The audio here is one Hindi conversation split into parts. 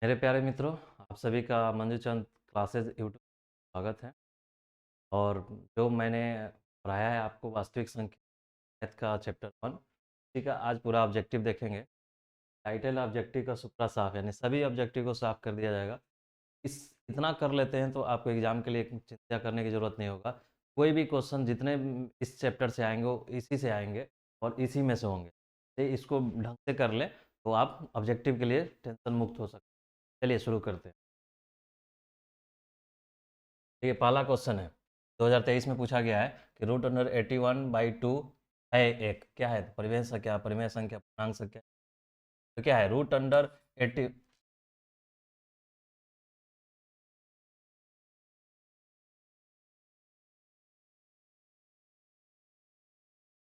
मेरे प्यारे मित्रों, आप सभी का मंजूचंद क्लासेस यूट्यूब स्वागत है। और जो मैंने पढ़ाया है आपको वास्तविक संख्या मैथ का चैप्टर 1, इसी का आज पूरा ऑब्जेक्टिव देखेंगे। टाइटल ऑब्जेक्टिव का सुपड़ा साफ, यानी सभी ऑब्जेक्टिव को साफ कर दिया जाएगा। इस इतना कर लेते हैं तो आपको एग्जाम के लिए चिंता करने की ज़रूरत नहीं होगा। कोई भी क्वेश्चन जितने इस चैप्टर से आएंगे वो इसी से आएंगे और इसी में से होंगे। तो इसको ढंग से कर लें तो आप ऑब्जेक्टिव के लिए टेंशन मुक्त हो सकते हैं। चलिए शुरू करते हैं। ये पहला क्वेश्चन है, 2023 में पूछा गया है कि रूट अंडर 81/2 है एक, क्या है? परिमेय संख्या, परिमेय संख्या, पूर्णांक संख्या। तो क्या है रूट अंडर 80?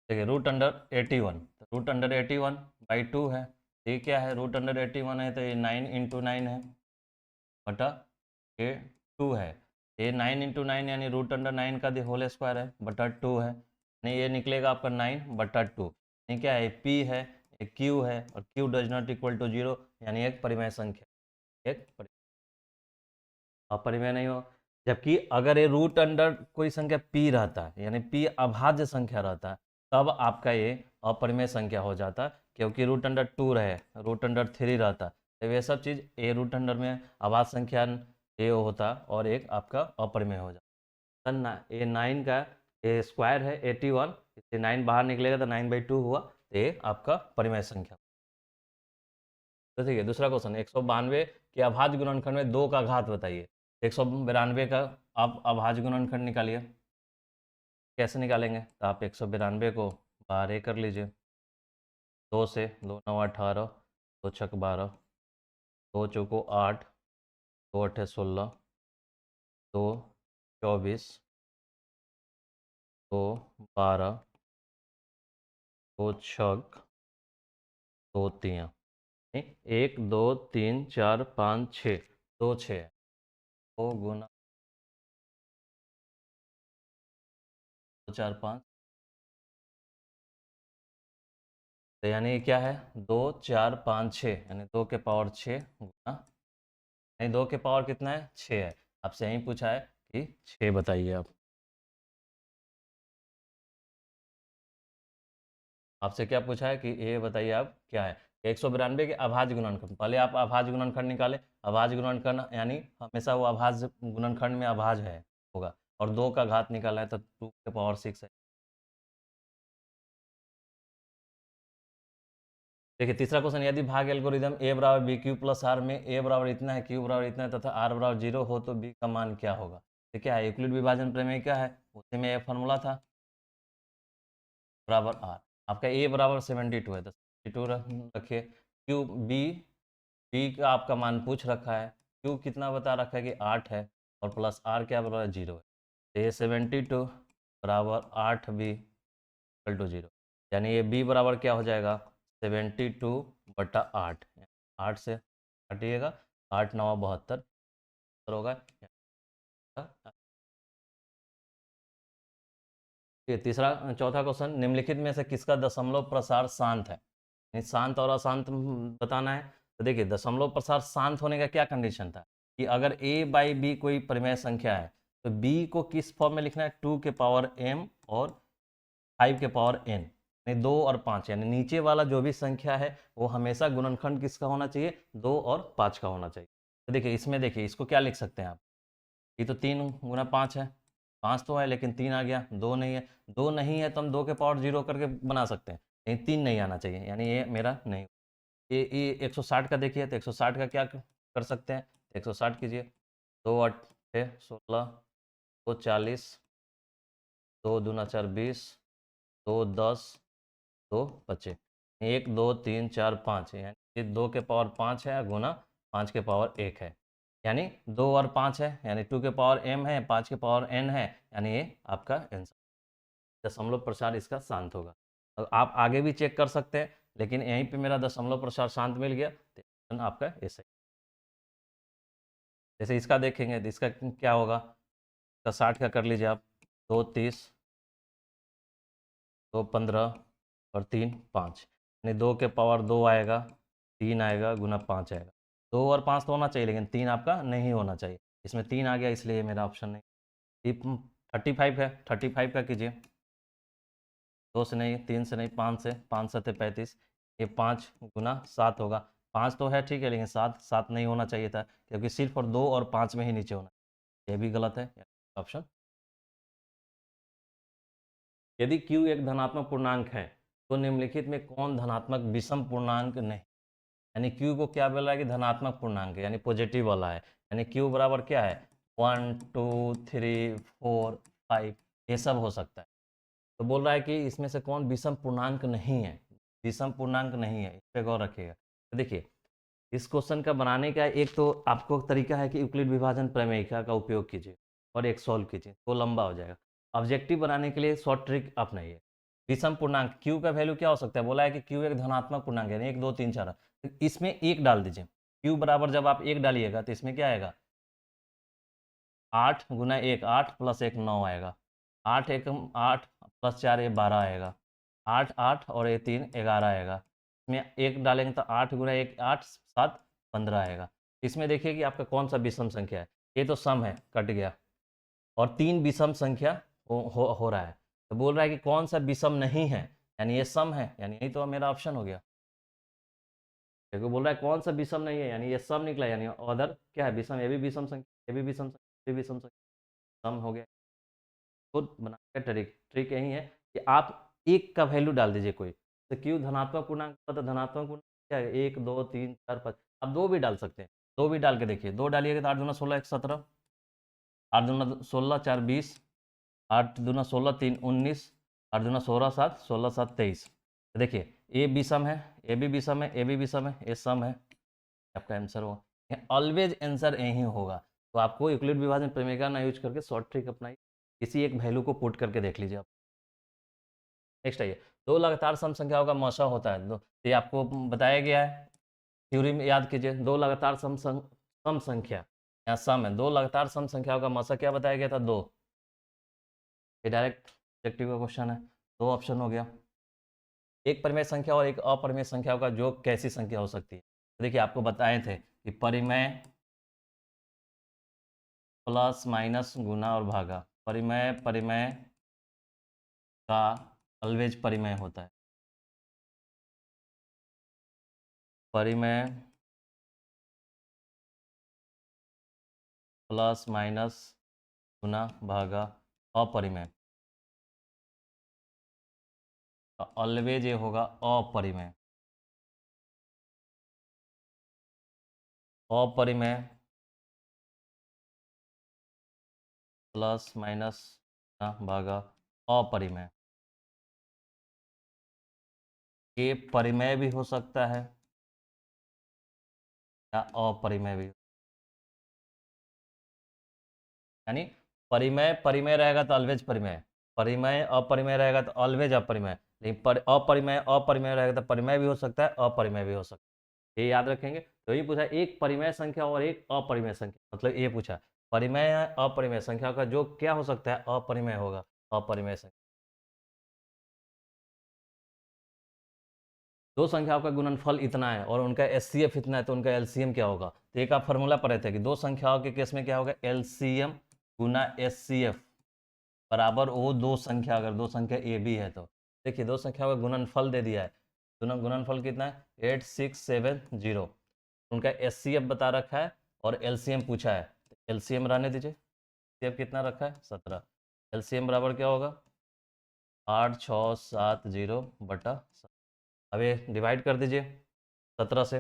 देखिए रूट अंडर 81, तो रूट अंडर 81/2 है। ये क्या है? रूट अंडर 81 है तो ये 9 × 9 है बटा ये 2 है। ये 9 × 9 यानी रूट अंडर 9 का होल स्क्वायर है बटा 2 है, यानी ये निकलेगा आपका 9/2। यानी क्या है? पी है, एक क्यू है, और Q does not equal to 0, यानी एक परिमेय संख्या, एक अपरिमेय नहीं हो। जबकि अगर ये रूट अंडर कोई संख्या पी रहता है, यानी पी अभाज्य संख्या रहता है, तब आपका ये अपरिमेय संख्या हो जाता, क्योंकि रूट अंडर 2 रहे, रूट अंडर 3 रहता, तो ये सब चीज़ ए रूट अंडर में अभाज्य संख्या ए होता और एक आपका अपरिमेय हो जाता। ये 9 का ये स्क्वायर है 81, इससे 9 बाहर निकलेगा तो 9/2 हुआ, तो ये आपका परिमेय संख्या। तो ठीक है, दूसरा क्वेश्चन, 192 के अभाज्य गुणनखंड में 2 का घात बताइए। 192 का आप अभाज्य गुणनखंड निकालिए। कैसे निकालेंगे? तो आप 192 को बाहर कर लीजिए। 2 से 2 9 18, 2 छक 12, 2 चौको 8, 2 अठे 16, 2 24, 2 12, 2 छक 2 3, 1 2 3 4 5 6, 2 6, 2 गुना 2 4 5, तो यानी क्या है? 2 4 5 6, यानी 2 के पावर 6 गुना, नहीं 2 के पावर कितना है? 6 है। आपसे यही पूछा है कि 6 बताइए आप। आपसे क्या पूछा है कि ये बताइए आप क्या है? 192 के अभाज्य गुणनखंड, पहले आप अभाज्य गुणनखंड निकालें। अभाज्य गुणनखंड यानी हमेशा वो अभाज्य गुणनखंड में अभाज्य है होगा, और 2 का घात निकाला है तो 2 के पावर 6 है। देखिए तीसरा क्वेश्चन, यदि भाग एल्गोरिदम ए बराबर बी क्यू प्लस आर में ए बराबर इतना है, क्यू बराबर इतना है तथा आर बराबर 0 हो तो बी का मान क्या होगा? तो क्या है? यूक्लिड विभाजन प्रमेय क्या है? उसी में ये फॉर्मूला था, बराबर आर। आपका ए बराबर 72 है तो 72 रखिए। क्यू बी, बी का आपका मान पूछ रखा है, क्यू कितना बता रखा है कि 8 है, और प्लस आर क्या बराबर 0 है, तो ये 72 बराबर 8b = 0, यानी ये बी बराबर क्या हो जाएगा? 72/8, 8 से हटिएगा, 8 9 72 होगा। ये तीसरा चौथा क्वेश्चन, निम्नलिखित में से किसका दशमलव प्रसार शांत है? नहीं, शांत और अशांत बताना है। तो देखिए दशमलव प्रसार शांत होने का क्या कंडीशन था कि अगर a/b कोई परिमेय संख्या है तो b को किस फॉर्म में लिखना है? 2 के पावर m और 5 के पावर n, यानी 2 और 5, यानी नीचे वाला जो भी संख्या है वो हमेशा गुणनखंड किसका होना चाहिए? 2 और 5 का होना चाहिए। तो देखिए इसमें देखिए इसको क्या लिख सकते हैं आप? ये तो 3 × 5 है, 5 तो है लेकिन 3 आ गया, 2 नहीं है। 2 नहीं है तो हम 2 के पावर 0 करके बना सकते हैं, लेकिन 3 नहीं आना चाहिए, यानी ये मेरा नहीं। ये 160 का देखिए, तो 160 का क्या कर सकते हैं? 160 कीजिए, 2 8 16, 2 40, 2 दूना 4 20, 2 10, 2 25, 1 2 3 4 5, यानी 2 के पावर 5 है गुना 5 के पावर 1 है, यानी 2 और 5 है, यानी 2 के पावर m है, 5 के पावर n है, यानी ये आपका आंसर। दशमलव प्रसार इसका शांत होगा। तो आप आगे भी चेक कर सकते हैं, लेकिन यहीं पे मेरा दशमलव प्रसार शांत मिल गया, तो आपका ये सही। जैसे इसका देखेंगे तो इसका क्या होगा? इसका 60 का कर लीजिए आप, 2 30, 2 15 और 3 5, यानी 2 के पावर 2 आएगा, 3 आएगा गुना 5 आएगा, 2 और 5 तो होना चाहिए, लेकिन 3 आपका नहीं होना चाहिए। इसमें 3 आ गया, इसलिए ये मेरा ऑप्शन नहीं। ये 35 है, 35 का कीजिए। 2 से नहीं, 3 से नहीं, 5 से, 5 सत्ते 35, ये 5 गुना 7 होगा। 5 तो है ठीक है, लेकिन 7 नहीं होना चाहिए था, क्योंकि सिर्फ और 2 और 5 में ही नीचे होना, ये भी गलत है ऑप्शन। यदि q एक धनात्मक पूर्णांक है तो निम्नलिखित में कौन धनात्मक विषम पूर्णांक नहीं। यानी q को क्या बोला है कि धनात्मक पूर्णांक है, यानी पॉजिटिव वाला है। यानी q बराबर क्या है, 1 2 3 4 5, ये सब हो सकता है। तो बोल रहा है कि इसमें से कौन विषम पूर्णांक नहीं है, विषम पूर्णांक नहीं है, इस पर गौर रखिएगा। तो देखिए, इस क्वेश्चन का बनाने का एक तो आपको तरीका है कि यूक्लिड विभाजन प्रमेयिका का उपयोग कीजिए और एक सॉल्व कीजिए, तो लंबा हो जाएगा। ऑब्जेक्टिव बनाने के लिए शॉर्ट ट्रिक अपनाइए। विषम पूर्णांक q का वैल्यू क्या हो सकता है, बोला है कि q एक धनात्मक पूर्णांक है, 1 2 3 4, तो इसमें 1 डाल दीजिए। q बराबर जब आप 1 डालिएगा तो इसमें क्या आएगा, 8 गुना 1 8 प्लस 1 9 आएगा। 8 1 8 प्लस 4 ये 12 आएगा। 8 8 और ये 3 11 आएगा। इसमें 1 डालेंगे तो 8 गुना 1 8 7 15 आएगा। इसमें देखिए कि आपका कौन सा विषम संख्या है, ये तो सम है, कट गया। और 3 विषम संख्या हो रहा है, तो बोल रहा है कि कौन सा विषम नहीं है, यानी ये सम है, यानी यही तो मेरा ऑप्शन हो गया। देखो बोल रहा है कौन सा विषम नहीं है, यानी ये सम निकला, यानी अदर क्या है विषम, ये भी विषम संख्या, ये भी विषम संख्या, ये भी विषम संख्या, सम हो गया। खुद बना के ट्रिक ट्रिक यही है कि आप एक का वैल्यू डाल दीजिए कोई, तो क्यों धनात्मक पूर्णांक, तो धनात्मक पूर्णांक क्या है, 1 2 3 4 5, आप 2 भी डाल सकते हैं। 2 भी डाल के देखिए, 2 डालिएगा तो 8 दूना 16 1 17, 8 दूना 16 4 20, 8 दूना 16 3 19, 8 दूना 16 7 16 7 23। तो देखिए ए विषम है, ए भी विषम है, ए भी विषम है, ए सम है, आपका आंसर हो। ऑलवेज आंसर यही होगा। तो आपको यूक्लिड विभाजन प्रमेय ना यूज करके शॉर्ट ट्रिक अपनाइए, किसी एक वैल्यू को पुट करके देख लीजिए आप। नेक्स्ट आइए, दो लगातार सम संख्याओं का मौसा होता है, ये आपको बताया गया है, थ्योरी में याद कीजिए। दो लगातार सम संख्या, यहाँ सम है, दो लगातार सम संख्याओं का मौसा क्या बताया गया था, 2। ये डायरेक्ट ऑब्जेक्टिव का क्वेश्चन है, 2 ऑप्शन हो गया। एक परिमेय संख्या और एक अपरिमेय संख्याओं का योग कैसी संख्या हो सकती है, तो देखिए आपको बताए थे कि परिमेय प्लस माइनस गुना और भागा, परिमेय परिमेय का ऑलवेज परिमेय होता है, परिमेय प्लस माइनस गुना भागा अपरिमेय, ऑलवेज ये होगा अपरिमेय। अपरिमेय प्लस माइनस गुना भागा अपरिमेय, ये परिमेय भी हो सकता है या अपरिमेय भी, यानी परिमेय परिमेय रहेगा तो ऑलवेज परिमेय, परिमेय अपरिमेय रहेगा तो ऑलवेज अपरिमेय, लेकिन अपरिमेय अपरिमेय रहेगा तो परिमेय भी हो सकता है, अपरिमेय भी हो सकता है, ये याद रखेंगे। तो ये पूछा एक परिमेय संख्या और एक अपरिमेय संख्या, मतलब ये पूछा परिमेय अपरिमेय संख्या का जो क्या हो सकता है, अपरिमेय होगा, अपरिमेय संख्या। दो संख्याओं का गुणनफल इतना है और उनका एचसीएफ इतना है, तो उनका एलसीएम क्या होगा, तो एक आप फॉर्मूला पढ़े थे कि दो संख्याओं के केस में क्या होगा, एलसीएम गुना एचसीएफ बराबर वो दो संख्या, अगर दो संख्या ए बी है तो। देखिए दो संख्या का गुणनफल दे दिया है, गुणनफल कितना है 8670, उनका एचसीएफ बता रखा है और एलसीएम पूछा है, एलसीएम रहने दीजिए, एचसीएफ कितना रखा है 17, एलसीएम बराबर क्या होगा 8670 बटा, अब ये डिवाइड कर दीजिए 17 से,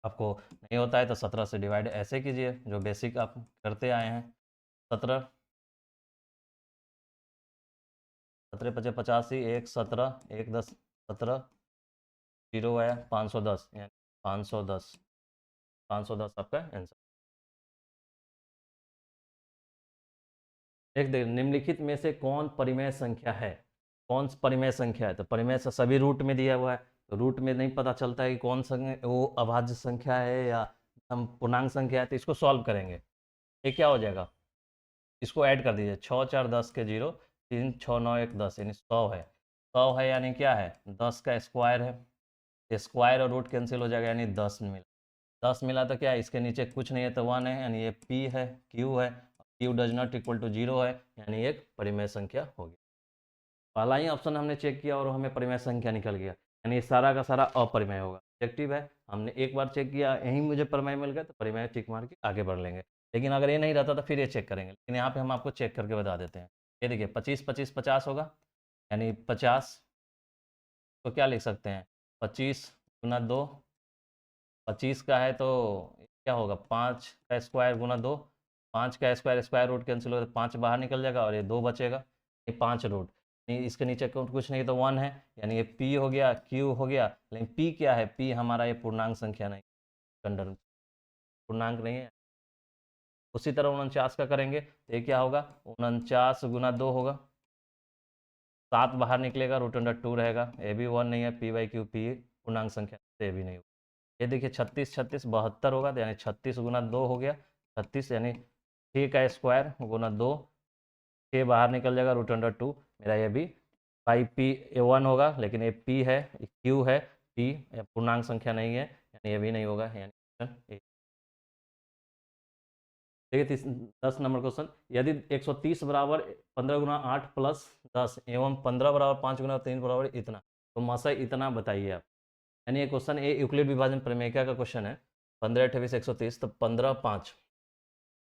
आपको नहीं होता है तो 17 से डिवाइड ऐसे कीजिए जो बेसिक आप करते आए हैं, 17 17 पचे 85, 1 17 1 10 17, जीरो है 510, यानी 510, 510 आपका आंसर। देख देख निम्नलिखित में से कौन परिमेय संख्या है, कौन सी परिमेय संख्या है, तो परिमेय से सभी रूट में दिया हुआ है, तो रूट में नहीं पता चलता है कि कौन सा वो अभाज्य संख्या है या हम पूर्णांक संख्या है, तो इसको सॉल्व करेंगे। ये क्या हो जाएगा, इसको ऐड कर दीजिए, 6 4 10 के 0, 3 6 9 1 10, यानी 100 है, 100 है यानी क्या है 10 का स्क्वायर है, स्क्वायर और रूट कैंसिल हो जाएगा, यानी 10 मिला। 10 मिला तो क्या है, इसके नीचे कुछ नहीं है तो 1 है, यानी ये P है, Q है, Q does not equal to 0 है, यानी एक परिमेय संख्या होगी। पहला ही ऑप्शन हमने चेक किया और हमें परिमेय संख्या निकल गया, यानी ये सारा का सारा अपरिमेय होगा। ऑब्जेक्टिव है, हमने एक बार चेक किया, यहीं मुझे परिमेय मिल गया तो परिमेय टिक मार के आगे बढ़ लेंगे। लेकिन अगर ये नहीं रहता तो फिर ये चेक करेंगे, लेकिन यहाँ पे हम आपको चेक करके बता देते हैं। ये देखिए 25 25 50 होगा, यानी 50 तो क्या लिख सकते हैं, 25 गुना 2, 25 का है तो क्या होगा, 5 का स्क्वायर गुना 2, 5 का स्क्वायर, स्क्वायर रूट कैंसिल हो तो 5 बाहर निकल जाएगा और ये 2 बचेगा, ये 5 रूट, नहीं इसके नीचे कुछ नहीं तो 1 है, यानी ये P हो गया, Q हो गया। लेकिन P क्या है, P हमारा ये पूर्णांक संख्या नहीं, कंडर पूर्णांक नहीं है। उसी तरह 49 का करेंगे तो ये क्या होगा, 49 गुना 2 होगा, 7 बाहर निकलेगा, √2 रहेगा, ये भी 1 नहीं है, P/Q P पूर्णांक संख्या तो ये भी नहीं होगा। ये देखिए 36 36 72 होगा, तो यानी 36 गुना 2 हो गया 36, यानी 6 का स्क्वायर गुना 2, 6 बाहर निकल जाएगा, √2 मेरा ये भी P1 होगा, लेकिन ये P है, Q है, P पूर्णांक संख्या नहीं है, यानी ये भी नहीं होगा, यानी ऑप्शन ए। देखिए 10 नंबर क्वेश्चन, यदि 130 बराबर 15 गुना 8 प्लस 10 एवं 15 बराबर 5 गुना 3 बराबर इतना, तो मसा इतना बताइए आप। यानी ये क्वेश्चन ये यूक्लिड विभाजन प्रमेयिका का क्वेश्चन है, 15 28 130, तो 15 5।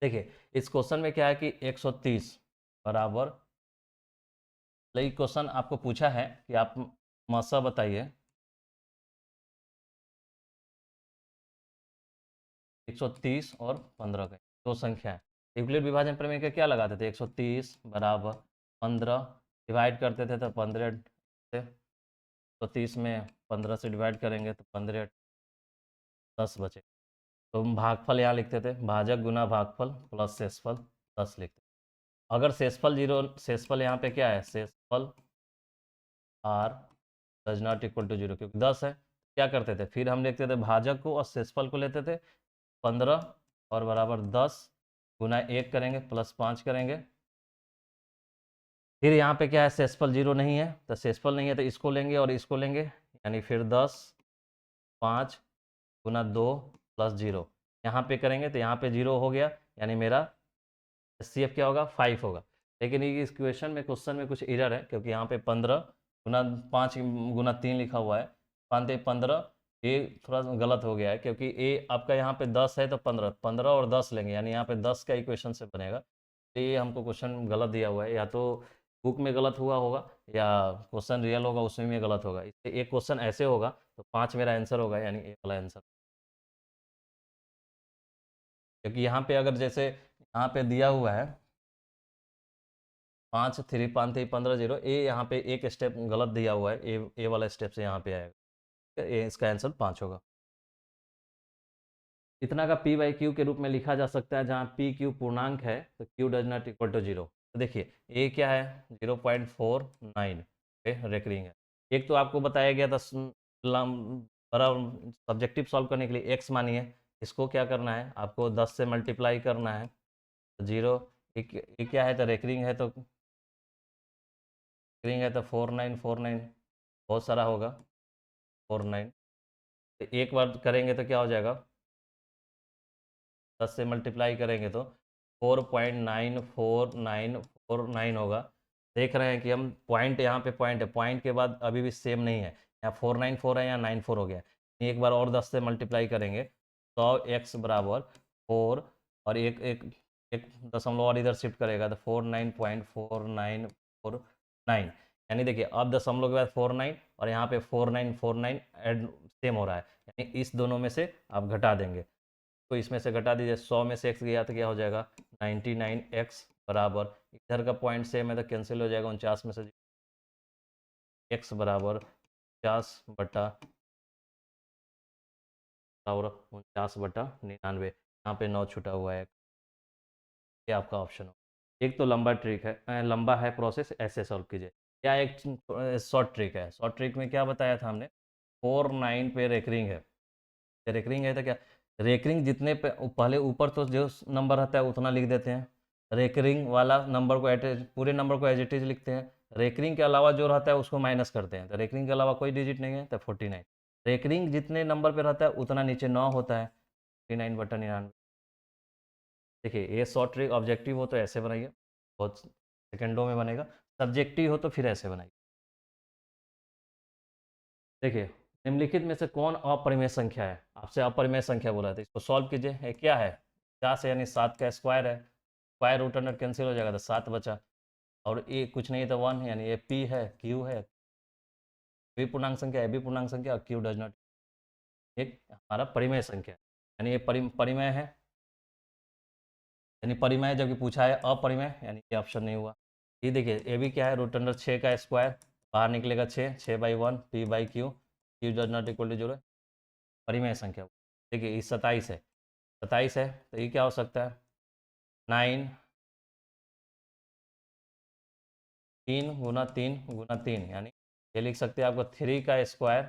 देखिए इस क्वेश्चन में क्या है कि 130 बराबर, लेकिन क्वेश्चन आपको पूछा है कि आप मसा बताइए, 130 और 15 का दो संख्या है। यूक्लिड विभाजन प्रमेय का क्या लगाते थे, 130 बराबर 15 डिवाइड करते थे तो 15 से, तो 30 में 15 से डिवाइड करेंगे तो 15 10 बचे, तो हम भागफल यहाँ लिखते थे, भाजक गुना भागफल प्लस शेषफल 10 लिखते। अगर शेषफल 0, शेषफल यहाँ पे क्या है, शेषफल R does not equal to 0, क्योंकि 10 है, क्या करते थे फिर हम लिखते थे भाजक को और शेषफल को लेते थे 15 और बराबर 10 गुना 1 करेंगे प्लस 5 करेंगे। फिर यहाँ पे क्या है, शेषफल 0 नहीं है, तो शेषफल नहीं है तो इसको लेंगे और इसको लेंगे, यानी फिर 10 5 गुना 2 प्लस 0, यहाँ पे करेंगे तो यहाँ पे 0 हो गया, यानी मेरा CF क्या होगा, 5 होगा। लेकिन ये इस क्वेश्चन में, क्वेश्चन में कुछ एरर है, क्योंकि यहाँ पे 15 गुना 5 गुना 3 लिखा हुआ है, 15, ये थोड़ा गलत हो गया है, क्योंकि ये आपका यहाँ पे 10 है तो 15 15 और 10 लेंगे, यानी यहाँ पे 10 का इक्वेशन से बनेगा। तो ये हमको क्वेश्चन गलत दिया हुआ है, या तो बुक में गलत हुआ होगा या क्वेश्चन रियल होगा उसमें में गलत होगा। इसलिए एक क्वेश्चन ऐसे होगा तो 5 मेरा आंसर होगा, यानी ए वाला आंसर। क्योंकि यहाँ पे अगर जैसे यहाँ पे दिया हुआ है 5 3 5 3 15 0, ए यहाँ पे एक स्टेप गलत दिया हुआ है, ए वाला स्टेप से यहाँ पे आएगा, इसका आंसर 5 होगा। इतना का P/Q के रूप में लिखा जा सकता है, जहाँ PQ पूर्णांक है तो Q does not equal to 0। तो देखिए ए क्या है, 0.49 रेकरिंग है। एक तो आपको बताया गया था बड़ा सब्जेक्टिव सॉल्व करने के लिए, एक्स मानिए, इसको क्या करना है आपको 10 से मल्टीप्लाई करना है, तो 0, एक क्या है तो रेकरिंग है, तो रेकरिंग है तो 4949 बहुत सारा होगा 49, तो एक बार करेंगे तो क्या हो जाएगा, 10 से मल्टीप्लाई करेंगे तो 4.94949 होगा। देख रहे हैं कि हम पॉइंट, यहाँ पे पॉइंट है, पॉइंट के बाद अभी भी सेम नहीं है, यहाँ 494 है या 94 हो गया, एक बार और 10 से मल्टीप्लाई करेंगे 100x बराबर 4, और एक एक एक दशमलव और इधर शिफ्ट करेगा तो 49.4949, यानी देखिए अब दशमलव के बाद 49 और यहाँ पे 4949 एड सेम हो रहा है, यानी इस दोनों में से आप घटा देंगे, तो इसमें से घटा दीजिए, 100 में से x गया तो क्या हो जाएगा 99x बराबर, इधर का पॉइंट सेम है तो कैंसिल हो जाएगा, 49 में से x बराबर 50/, और 49/99, यहाँ पे 9 छूटा हुआ है, ये आपका ऑप्शन हो। एक तो लंबा ट्रिक है, लंबा है प्रोसेस, ऐसे सॉल्व कीजिए, या एक शॉर्ट ट्रिक है। शॉर्ट ट्रिक में क्या बताया था हमने, 49 पे रेकरिंग है, रेकरिंग है तो क्या, रेकरिंग जितने पे पहले ऊपर तो जो नंबर रहता है उतना लिख देते हैं, रेकरिंग वाला नंबर को पूरे नंबर को एज इट इज लिखते हैं, रेकरिंग के अलावा जो रहता है उसको माइनस करते हैं, तो रेकरिंग के अलावा कोई डिजिट नहीं है तो 49, रेकरिंग जितने नंबर पे रहता है उतना नीचे 9 होता है, 39/99। देखिए ये शॉर्ट ट्रिक ऑब्जेक्टिव हो तो ऐसे बनाइए, बहुत सेकंडों में बनेगा। सब्जेक्टिव हो तो फिर ऐसे बनाइए। देखिए निम्नलिखित में से कौन अपरिमेय संख्या है, आपसे अपरिमेय संख्या बोला था, इसको सॉल्व कीजिए। ये क्या है, 50 यानी 7 का स्क्वायर है, स्क्वायर रूट अंडर कैंसिल हो जाएगा तो 7 बचा, और ये कुछ नहीं तो 1 है, यानी ये पी है, क्यू है, भी पूर्णांक संख्या है, भी पूर्णांक संख्या, और क्यू डज नॉट, एक हमारा परिमेय संख्या है, यानी ये परिमेय है, यानी परिमेय जबकि पूछा है अपरिमेय, यानी ये ऑप्शन नहीं हुआ। ये देखिए ये भी क्या है, रूट अंडर 6 का स्क्वायर, बाहर निकलेगा 6/1 p/q, Q does not equal to 0, परिमेय संख्या। देखिए ये 27 है, 27 है तो ये क्या हो सकता है, 9, 3 × 3 × 3, यानी ये लिख सकते हैं आपको 3 का स्क्वायर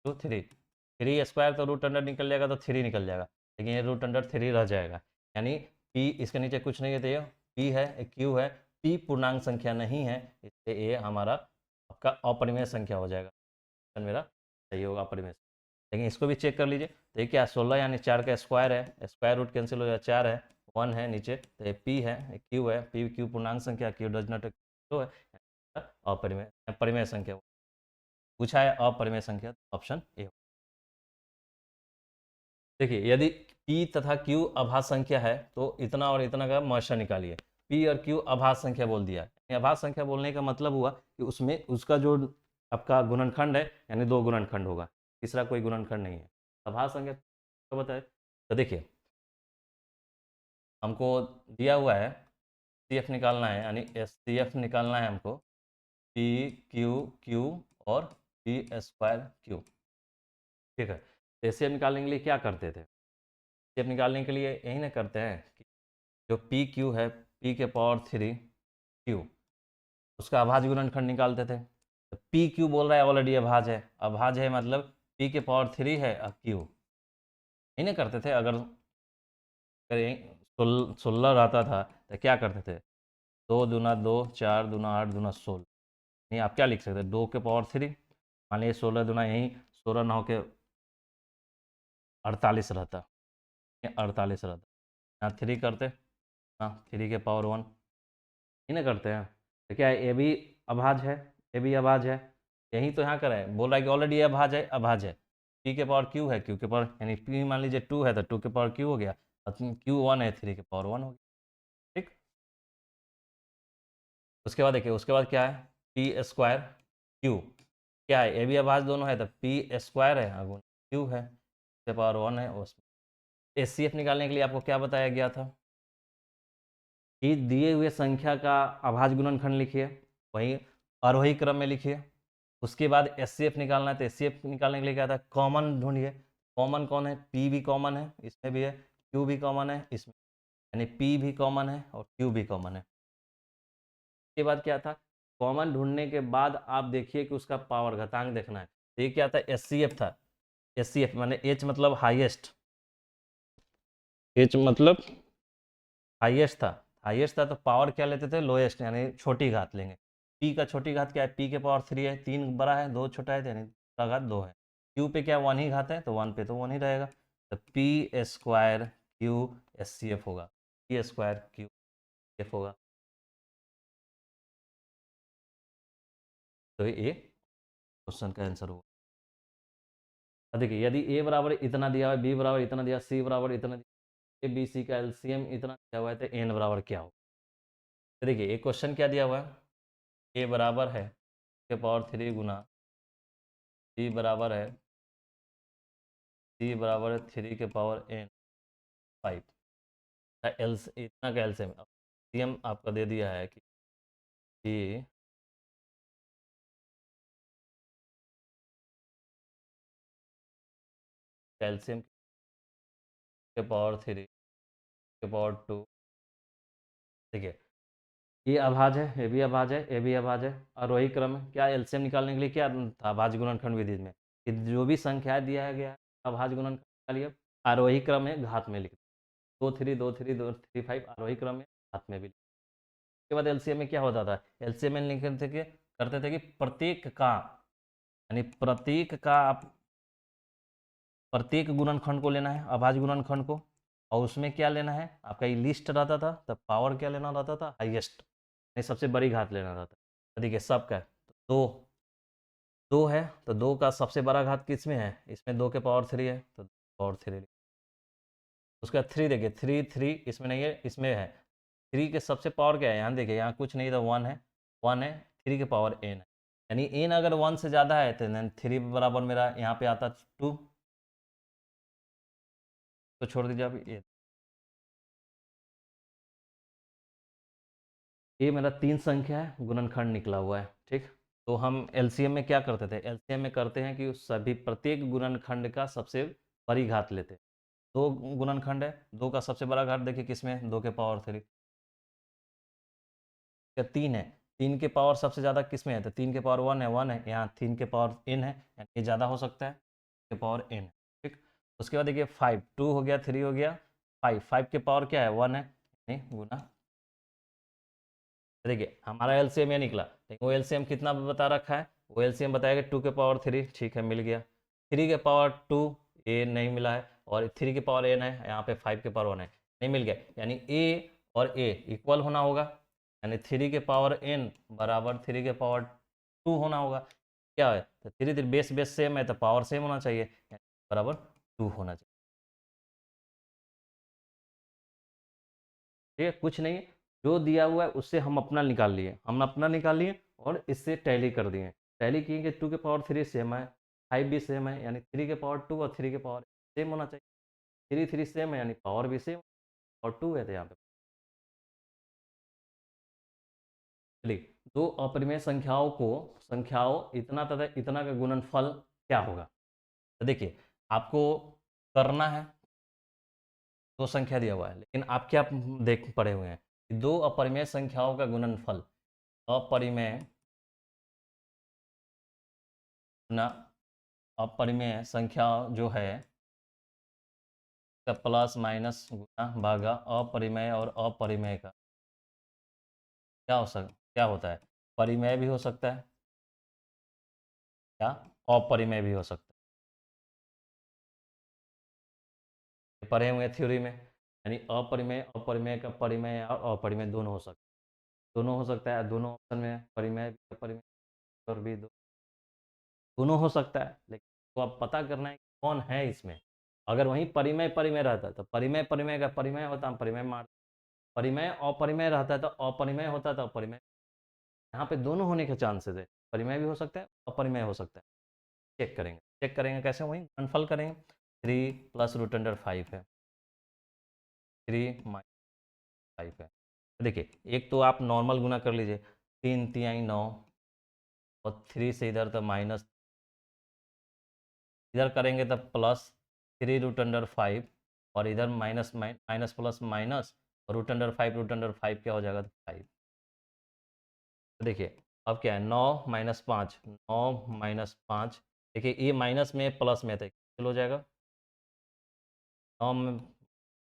टू 3 स्क्वायर, तो रूट अंडर निकल जाएगा तो 3 निकल जाएगा, लेकिन ये रूट अंडर 3 रह जाएगा, यानी p इसके नीचे कुछ नहीं है तो ये p है, q है, p पूर्णांक संख्या नहीं है, इसलिए ये हमारा आपका अपरिमेय संख्या हो जाएगा, मेरा सही होगा अपरिमेय। लेकिन इसको भी चेक कर लीजिए, तो ये क्या 16 यानी 4 का स्क्वायर है, स्क्वायर रूट कैंसिल हो जाएगा, 4 है, 1 है नीचे, तो ये p है, q है, p q पूर्णांक संख्या, q डज नॉट तो है अपरिमेय, परिमेय संख्या पूछा है, अपरिमेय संख्या, ऑप्शन ए। देखिए यदि p तथा q अभाज्य संख्या है तो इतना और इतना का मॉइस्चर निकालिए। p और q अभाज्य संख्या बोल दिया, अभाज्य संख्या बोलने का मतलब हुआ कि उसमें उसका जो आपका गुणनखंड है, यानी 2 गुणनखंड होगा, तीसरा कोई गुणनखंड नहीं है। अभाज्य संख्या तो बताए, तो देखिए हमको दिया हुआ है CF निकालना है, यानी SCF निकालना है हमको, p q q और p स्क्वायर q, ठीक है। तो SCF निकालने के लिए क्या करते थे, SCF निकालने के लिए यही ना करते हैं कि जो पी क्यू है, p के पावर 3 q, उसका अभाज्य गुणनखंड निकालते थे। तो पी क्यू बोल रहा है ऑलरेडी अभाज्य है, अभाज्य है मतलब p के पावर 3 है और q, यही ना करते थे। अगर 16 रहता था तो क्या करते थे, 2 दूना 2, 4 दूना 8 दूना 16, नहीं आप क्या लिख सकते हैं, 2 के पावर 3, मान लीजिए 16 दूना यही 16 9 के 48 रहता, 48 रहता, यहाँ 3 करते, हाँ 3 के पावर 1, ही ना करते हैं। तो क्या है, ये भी अभाज्य है, ये भी अभाज्य है, यही तो यहाँ कर है, बोल रहा है कि ऑलरेडी ये अभाज्य है, अभाज्य है, p के पावर q है, q के पावर, यानी p मान लीजिए 2 है तो 2 के पावर q हो गया, और q 1 है, 3 के पावर 1 हो गया, ठीक। उसके बाद देखिए, उसके बाद क्या है, p स्क्वायर q, क्या है, ये भी अभाज्य दोनों है, तो p स्क्वायर है अगुण q है, के पावर 1 है, उसमें SCF निकालने के लिए आपको क्या बताया गया था कि दिए हुए संख्या का अभाज्य गुणनखंड लिखिए, वहीं आरोही क्रम में लिखिए, उसके बाद SCF निकालना है, तो SCF निकालने के लिए क्या था, कॉमन ढूंढिए, कॉमन कौन है, p भी कॉमन है, इसमें भी है, q भी कॉमन है इसमें, यानी p भी कॉमन है और q भी कॉमन है। उसके बाद क्या था, कॉमन ढूंढने के बाद आप देखिए कि उसका पावर घातांक देखना है, तो ये क्या था, SCF था, SCF माने H मतलब हाईएस्ट, H मतलब हाईएस्ट था, हाईएस्ट था तो पावर क्या लेते थे, लोएस्ट, यानी छोटी घात लेंगे। p का छोटी घात क्या है, p के पावर 3 है, 3 बड़ा है 2 छोटा है, यानी का घात 2 है। q पे क्या 1 ही घात है, तो 1 पे तो 1 ही रहेगा, तो p स्क्वायर q SCF होगा, p स्क्वायर q SCF होगा, तो ये क्वेश्चन का आंसर होगा। अब देखिए यदि a बराबर इतना दिया हुआ है, b बराबर इतना दिया, c बराबर इतना दिया, a b c का LCM इतना दिया हुआ है, तो n बराबर क्या होगा। तो देखिए एक क्वेश्चन क्या दिया हुआ है, a बराबर है के पावर 3 गुना, c बराबर है, c बराबर है 3 के पावर n 5, एल इतना का एलसीएम, सीएम आपका दे दिया है कि c कैल्शियम के पावर 3 के पावर 2, देखिए ये अभाज्य है, ये भी अभाज्य है, ये भी अभाज्य है, आरोही क्रम में क्या एलसीएम निकालने के लिए क्या था, अभाज्य गुणनखंड विधि में कि जो भी संख्या दिया गया है अभाज्य गुणनखंड निकालिए, आरोही क्रम में घात में लिख 2 3 2 3 2 3 5, आरोही क्रम में घात में भी। उसके बाद एलसीएम में क्या होता था, एलसीएम में लिखते थे कि करते थे कि प्रत्येक का, यानी प्रतीक का आप प्रत्येक गुणनखंड को लेना है, अभाज्य गुणनखंड को, और उसमें क्या लेना है, आपका ये लिस्ट रहता था, तब पावर क्या लेना रहता था, हाईएस्ट, नहीं सबसे बड़ी घात लेना रहता। तो देखिए सबका दो दो है, तो दो का सबसे बड़ा घात किस में है, इसमें 2 के पावर 3 है, तो पावर 3। उसका 3 देखिए, 3 3 इसमें नहीं है, इसमें है। 3 के सबसे पावर क्या है, यहाँ देखिए, यहाँ कुछ नहीं तो 1 है, 1 है, 3 के पावर n है, यानी n अगर 1 से ज़्यादा है तो 3 बराबर मेरा यहाँ पे आता 2, तो छोड़ दीजिए अभी ये मेरा 3 संख्या है, गुणनखंड निकला हुआ है, ठीक। तो हम एलसीएम में क्या करते थे, एलसीएम में करते हैं कि उस सभी प्रत्येक गुणनखंड का सबसे बड़ी घात लेते हैं। 2 गुणनखंड है, 2 का सबसे बड़ा घात देखिए किसमें, 2 के पावर 3, या 3 है, 3 के पावर सबसे ज़्यादा किस में है, तो 3 के पावर 1 है, 1 है, यहाँ 3 के पावर n है, यानी ये ज़्यादा हो सकता है, के पावर n है, ठीक। उसके बाद देखिए 5, 2 हो गया, 3 हो गया, 5, 5 के पावर क्या है, 1 है, यानी गुना। देखिए हमारा एलसीएम ये निकला, लेकिन वो एलसीएम कितना बता रखा है, वो एलसीएम बताएगा 2 के पावर 3, ठीक है मिल गया। 3 के पावर 2 ए नहीं मिला है, और 3 के पावर n है, यहाँ पे 5 के पावर 1 है, नहीं मिल गया, यानी a और a इक्वल होना होगा, यानी 3 के पावर n बराबर 3 के पावर 2 होना होगा। क्या है, तो 3 3 बेस बेस सेम है, तो पावर सेम होना चाहिए, यानी बराबर 2 होना चाहिए, ठीक है। कुछ नहीं, जो दिया हुआ है उससे हम अपना निकाल लिए, हम अपना निकाल लिए और इससे टैली कर दिए, टैली किए कि 2 के पावर 3 सेम है, 5 भी सेम है, यानी 3 के पावर 2 और 3 के पावर सेम होना चाहिए, 3 3 सेम है, यानी पावर भी सेम, और 2 है तो यहाँ पे। चलिए, दो अपरिमेय संख्याओं इतना तथा इतना का गुणनफल क्या होगा, तो देखिए आपको करना है, दो संख्या दिया हुआ है, लेकिन आप क्या देख पड़े हुए हैं कि दो अपरिमेय संख्याओं का गुणनफल, अपरिमेय ना अपरिमेय संख्या जो है का प्लस माइनस गुना भागा अपरिमेय और अपरिमेय का क्या होता है, परिमेय भी हो सकता है या अपरिमेय भी हो सकता है, पढ़े हुए थ्योरी में, यानी अपरिमेय अपरिमेय का परिमेय और अपरिमेय दोनों हो सकते हैं, दोनों हो सकता है, दोनों ऑप्शन में परिमेय भी अपरिमेय और भी दोनों हो सकता है, लेकिन तो अब पता करना है कि कौन है इसमें। अगर वहीं परिमेय परिमेय रहता है तो परिमेय परिमेय का परिमेय होता है, हम परिमेय मार, परिमेय अपरिमेय रहता है तो अपरिमेय होता है तो अपरिमेय, यहाँ पे दोनों होने के चांसेस है, परिमेय भी हो सकता है अपरिमेय हो सकता है। चेक करेंगे कैसे, वहीं गुणनफल करेंगे, 3 प्लस रूट अंडर 5 है, 3 माइनस 5 है, देखिए एक तो आप नॉर्मल गुना कर लीजिए, 3 3 9, और 3 से इधर तो माइनस, इधर करेंगे तब प्लस 3 रूट अंडर 5, और इधर माइनस माइनस प्लस माइनस, और रूट अंडर 5 क्या हो जाएगा, तो 5। तो देखिए अब क्या है, 9 - 5, 9 - 5, देखिए ये माइनस में प्लस में, तो कैंसिल हो जाएगा, 9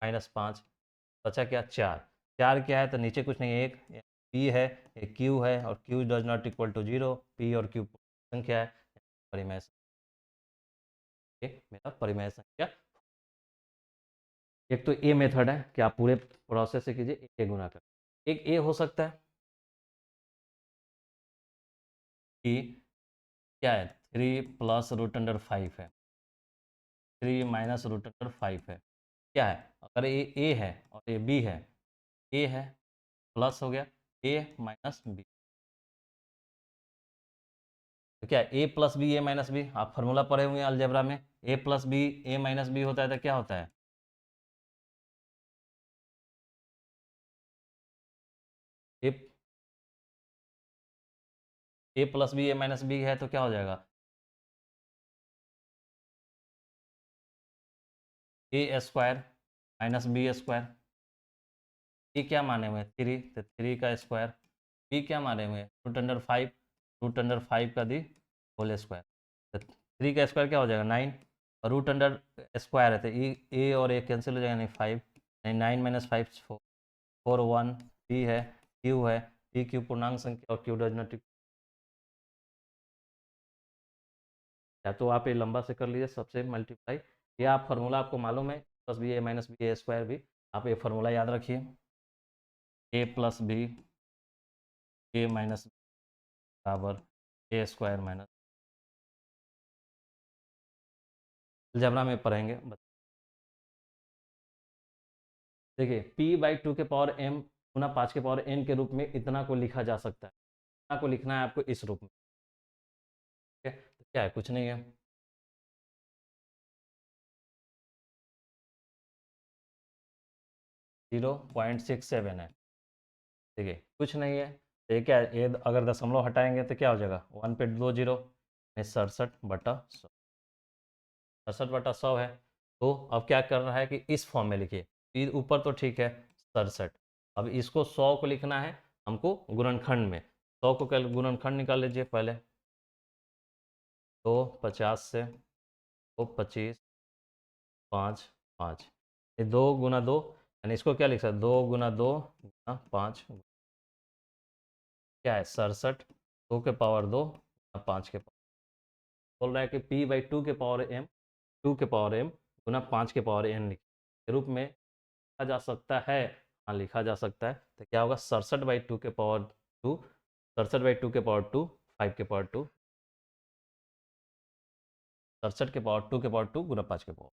- 5 बचा क्या, 4, 4 क्या है, तो नीचे कुछ नहीं है, एक पी है, एक क्यू है, और Q does not equal to 0, P और क्यू संख्या है, परिमेय मेरा परिमेय संख्या। एक तो ए मेथड है कि आप पूरे प्रोसेस से कीजिए, ए गुना कर, एक ए हो सकता है कि क्या है, 3 प्लस रूट अंडर 5 है, 3 माइनस रूट अंडर 5 है, क्या है, अगर ये ए है और ये बी है, ए है प्लस हो गया ए माइनस बी, तो क्या ए प्लस बी ए माइनस बी, आप फार्मूला पढ़े हुए हैं अलजेब्रा में, ए प्लस बी ए माइनस बी होता है तो क्या होता है, ए ए प्लस बी ए माइनस बी है तो क्या हो जाएगा, ए स्क्वायर माइनस बी स्क्वायर, ए क्या माने हुए हैं 3, तो 3 का स्क्वायर, बी क्या माने हुए हैं रूट अंडर 5 का दी होल स्क्वायर, तो 3 का स्क्वायर क्या हो जाएगा 9, और रूट अंडर स्क्वायर है तो ए और ए कैंसिल हो जाएगा, नहीं 5, नहीं 9 - 5 4 1, पी है, क्यू है, पी क्यू पूर्णांक संख्या और क्यू डज नॉट, या तो आप ये लंबा से कर लीजिए सबसे मल्टीप्लाई, ये आप फार्मूला आपको मालूम है, प्लस बी ए माइनस बी ए स्क्वायर भी, आप ये फार्मूला याद रखिए, ए प्लस बी ए माइनस बराबर ए स्क्वायर माइनस, अलजेब्रा में पढ़ेंगे। देखिए p/2 के पावर m गुना 5 के पावर n के रूप में इतना को लिखा जा सकता है, इतना को लिखना है आपको इस रूप में, ठीक है। तो क्या है, कुछ नहीं है, 0.67 है, ठीक है, कुछ नहीं है। तो ये क्या है, ये अगर दशमलव हटाएंगे तो क्या हो जाएगा, 1 पे 2 जीरो, 67/100, 67/100 है। तो अब क्या कर रहा है कि इस फॉर्म में लिखिए, ऊपर तो ठीक है 67, अब इसको 100 को लिखना है हमको गुणनखंड में, 100 को गुणनखंड निकाल लीजिए पहले, तो 50 से तो 25, 5, 5, ये 2 × 2, यानी इसको क्या लिख सकते, 2 × 2 × 5, क्या है 67, 2 के पावर 2 5 के पावर, बोल रहा है कि p/2 के पावर m, 2 के पावर m गुना 5 के पावर n के रूप में लिखा जा सकता है। हाँ लिखा जा सकता है, तो क्या होगा 67/2 के पावर 2, 67/2 के पावर 2, 5 के पावर 2, 67 के पावर 2 के पावर 2 गुना 5 के पावर,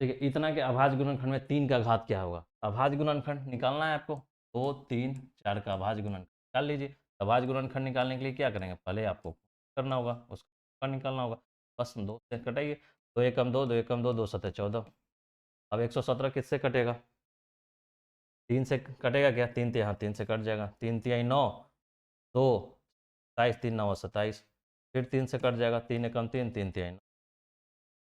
ठीक है। इतना के अभाज्य गुणनखंड में 3 का घात क्या होगा, अभाज्य गुणनखंड निकालना है आपको, 2, 3, 4 का अभाज्य गुणनखंड निकाल लीजिए। अभाज्य गुणनखंड निकालने के लिए क्या करेंगे, पहले आपको करना होगा, उसका निकालना होगा, बस 2 से कटाइए, 2 एकम 2, 2 एकम 2, 2 सतह 14, अब 117 किससे कटेगा, 3 से कटेगा क्या, 3 तिहाई, हाँ 3 से कट जाएगा, 3 तिहाई 9, 2 27, 3 9 27, फिर 3 से कट जाएगा, 3 एकम 3, 3 तिहाई 9,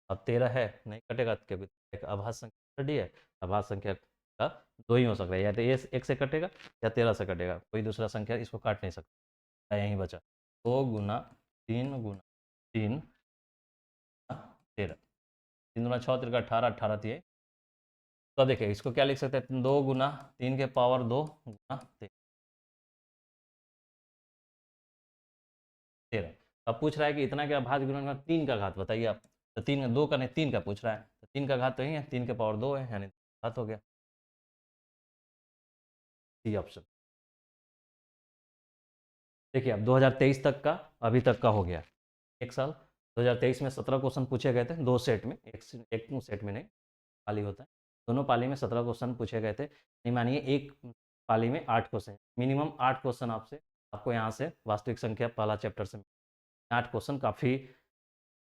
अब 13 है, नहीं कटेगा क्योंकि एक अभाज्य संख्या डी है, अभाज्य संख्या का दो ही हो सकता है, या तो ये एक से कटेगा या 13 से कटेगा, कोई दूसरा संख्या इसको काट नहीं सकता, यहीं बचा, 2 गुना 3 गुना 3 13, 3 गुना 6 3 18, 18 तिहाई, तो देखिए इसको क्या लिख सकते हैं, 2 गुना 3 के पावर 2 गुना 13, अब पूछ रहा है कि इतना क्या अभाज्य गुणनखंड 3 का घात बताइए आप, तो 3 2 का नहीं 3 का पूछ रहा है, तो 3 का घात तो ही है, 3 के पावर 2 है, यानी घात हो गया, सी ऑप्शन। देखिए अब 2023 तक का अभी तक का हो गया, एक साल, 2023 में 17 क्वेश्चन पूछे गए थे, 2 सेट में, एक सेट में नहीं, पाली होता है, दोनों पाली में 17 क्वेश्चन पूछे गए थे, नहीं मानिए एक पाली में 8 क्वेश्चन, मिनिमम 8 क्वेश्चन आपसे, आपको यहाँ से वास्तविक संख्या पहला चैप्टर से 8 क्वेश्चन काफ़ी